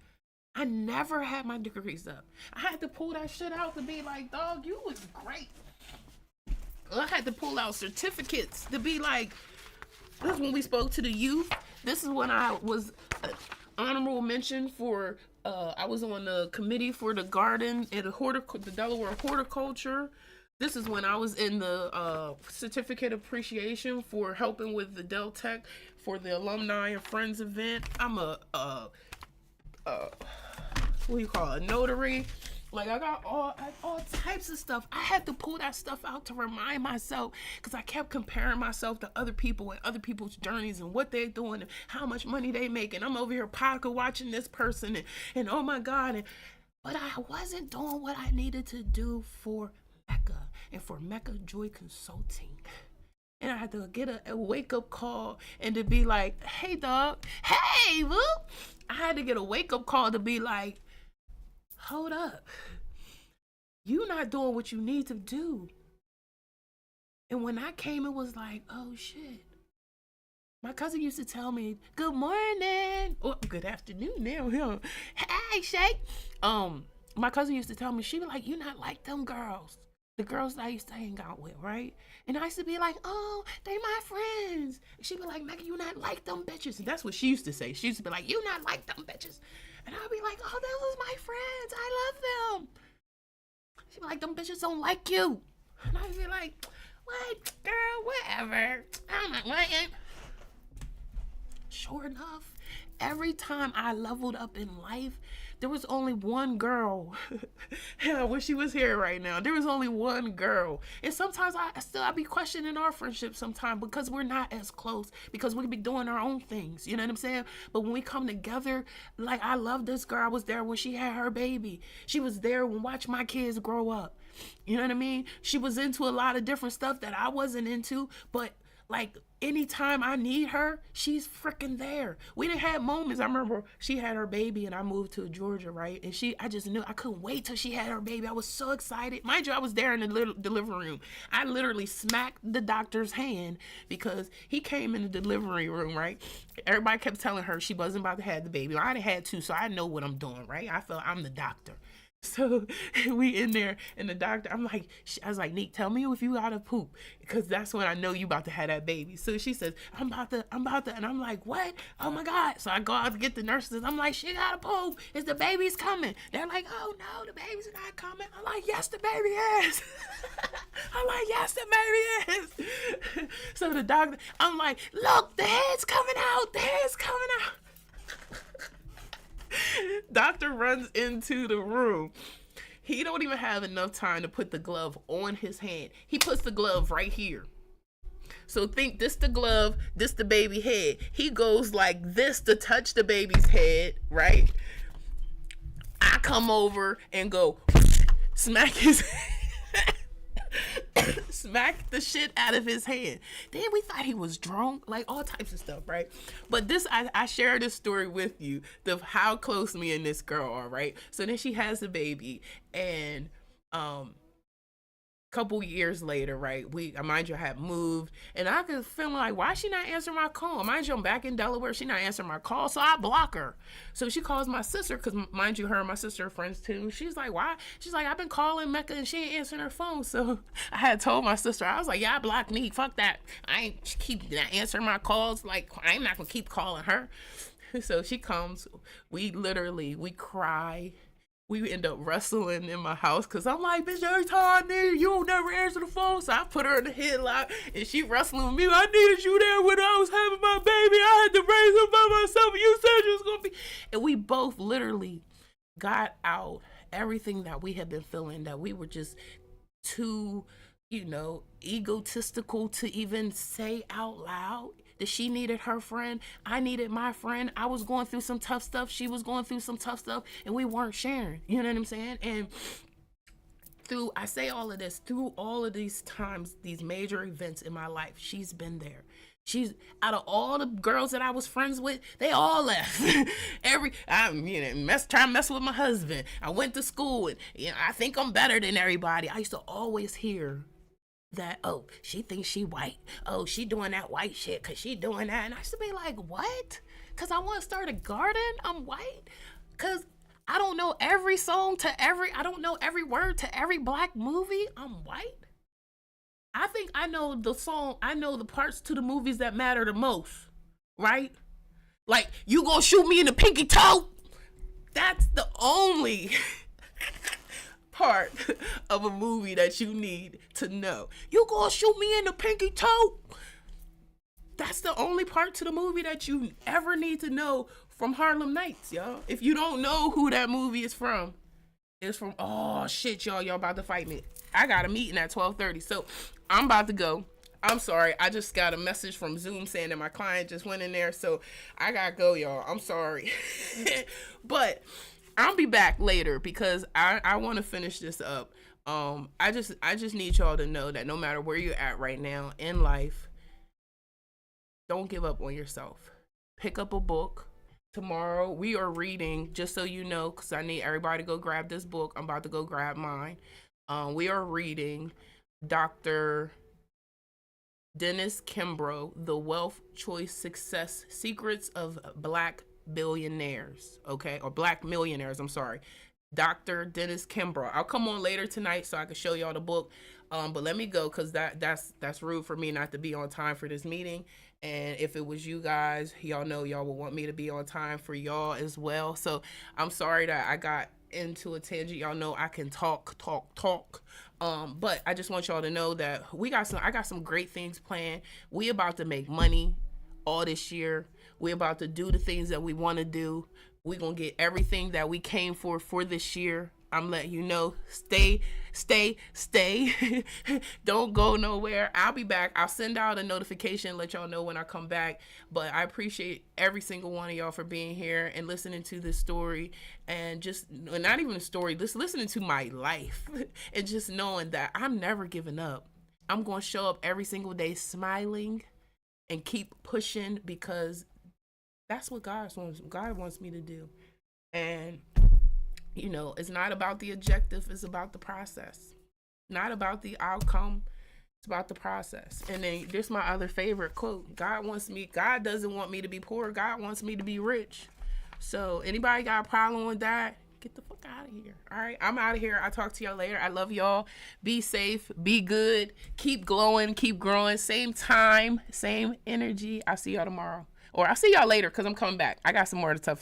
I never had my degrees up. I had to pull that shit out to be like, dog, you was great. I had to pull out certificates to be like, this is when we spoke to the youth. This is when I was honorable mention for, I was on the committee for the garden and the Delaware horticulture. This is when I was in the certificate appreciation for helping with the Del Tech for the alumni and friends event. I'm a what do you call it? A notary. Like, I got all types of stuff. I had to pull that stuff out to remind myself because I kept comparing myself to other people and other people's journeys and what they're doing and how much money they make. And I'm over here pocket watching this person and oh my God. But I wasn't doing what I needed to do for Mecca and for Mecca Joy Consulting. And I had to get a wake-up call and to be like, hey, dog, hey, whoop. I had to get a wake-up call to be like, hold up. You not doing what you need to do. And when I came, it was like, oh, shit. My cousin used to tell me, good morning. Or good afternoon now. Huh? Hey, Shay. My cousin used to tell me, she was like, you not like them girls. The girls that I used to hang out with, right? And I used to be like, oh, they my friends. She'd be like, Mecca, you not like them bitches. And that's what she used to say. She used to be like, you not like them bitches. And I'd be like, oh, those my friends. I love them. She'd be like, them bitches don't like you. And I'd be like, what, girl, whatever. I'm not lying. Sure enough, every time I leveled up in life, there was only one girl. I wish she was here right now. There was only one girl. And sometimes I be questioning our friendship sometimes because we're not as close, because we be doing our own things. You know what I'm saying? But when we come together, like, I love this girl. I was there when she had her baby. She was there when watch my kids grow up. You know what I mean? She was into a lot of different stuff that I wasn't into, but Like anytime I need her, she's freaking there. We didn't have moments. I remember she had her baby and I moved to Georgia, right? And I just knew I couldn't wait till she had her baby. I was so excited. Mind you, I was there in the delivery room. I literally smacked the doctor's hand because he came in the delivery room, right? Everybody kept telling her she wasn't about to have the baby. I had two, so I know what I'm doing, right? I felt I'm the doctor. So we in there and the doctor, I was like, Neek, tell me if you gotta poop, because that's when I know you about to have that baby. So she says, I'm about to, and I'm like, what? Oh my God. So I go out to get the nurses. I'm like, she gotta poop. Is the baby's coming? They're like, oh no, the baby's not coming. I'm like, yes, the baby is. I'm like, yes, the baby is. So the doctor, I'm like, look, the head's coming out. The head's coming out. Doctor runs into the room. He don't even have enough time to put the glove on his hand. He puts the glove right here. So think this the glove, this the baby head. He goes like this to touch the baby's head, right? I come over and go smack his smack the shit out of his hand. Then we thought he was drunk, like all types of stuff, right? But this, I share this story with you, of how close me and this girl are, right? So then she has the baby, and couple years later, right, mind you, I had moved, and I could feel like, why is she not answering my call? Mind you, I'm back in Delaware, she not answering my call, so I block her. So she calls my sister, because mind you, her and my sister are friends too. She's like, why? She's like, I've been calling Mecca and she ain't answering her phone. So I had told my sister, I was like, yeah, I blocked Neek, fuck that. I ain't keep not answering my calls, like I'm not gonna keep calling her. So she comes, we cry. We end up wrestling in my house because I'm like, bitch, every time I need you, don't never answer the phone. So I put her in the headlock and she wrestling with me. I needed you there when I was having my baby. I had to raise her by myself. And you said you was going to be. And we both literally got out everything that we had been feeling, that we were just too, egotistical to even say out loud. That she needed her friend, I needed my friend. I was going through some tough stuff, she was going through some tough stuff, and we weren't sharing. You know what I'm saying? And I say all of this, through all of these times, these major events in my life, she's been there. She's, out of all the girls that I was friends with, they all left. Trying to mess with my husband. I went to school, and I think I'm better than everybody. I used to always hear that, oh, she thinks she white. Oh, she doing that white shit because she doing that. And I used to be like, what? Because I want to start a garden? I'm white? Because I don't know every song I don't know every word to every black movie. I'm white? I think I know the song, I know the parts to the movies that matter the most, right? Like, you gonna shoot me in the pinky toe? That's the only part of a movie that you need to know. You gonna shoot me in the pinky toe? That's the only part to the movie that you ever need to know from Harlem Nights, y'all. If you don't know who that movie is from, it's from, oh shit, y'all about to fight me. I got a meeting at 12:30, so I'm about to go. I'm sorry, I just got a message from Zoom saying that my client just went in there, so I gotta go, y'all. I'm sorry. But I'll be back later because I want to finish this up. I just need y'all to know that no matter where you're at right now in life, don't give up on yourself. Pick up a book. Tomorrow we are reading, just so you know, because I need everybody to go grab this book. I'm about to go grab mine. We are reading Dr. Dennis Kimbro, The Wealth Choice Success Secrets of Black Billionaires, okay, or Black Millionaires, I'm sorry. Dr. Dennis Kimbro. I'll come on later tonight so I can show y'all the book. But let me go, because that's rude for me not to be on time for this meeting. And if it was you guys, y'all know y'all would want me to be on time for y'all as well. So I'm sorry that I got into a tangent. Y'all know I can talk. But I just want y'all to know that I got some great things planned. We about to make money all this year. We're about to do the things that we want to do. We're going to get everything that we came for this year. I'm letting you know, stay. Don't go nowhere. I'll be back. I'll send out a notification, let y'all know when I come back. But I appreciate every single one of y'all for being here and listening to this story. And just, not even a story, just listening to my life. And just knowing that I'm never giving up. I'm going to show up every single day smiling, and keep pushing, because that's what God wants me to do. And it's not about the objective, it's about the process. Not about the outcome, it's about the process. And then this my other favorite quote. God doesn't want me to be poor. God wants me to be rich. So anybody got a problem with that? Get the fuck out of here. All right, I'm out of here. I'll talk to y'all later. I love y'all. Be safe. Be good. Keep glowing. Keep growing. Same time, same energy. I'll see y'all tomorrow. Or I'll see y'all later because I'm coming back. I got some more stuff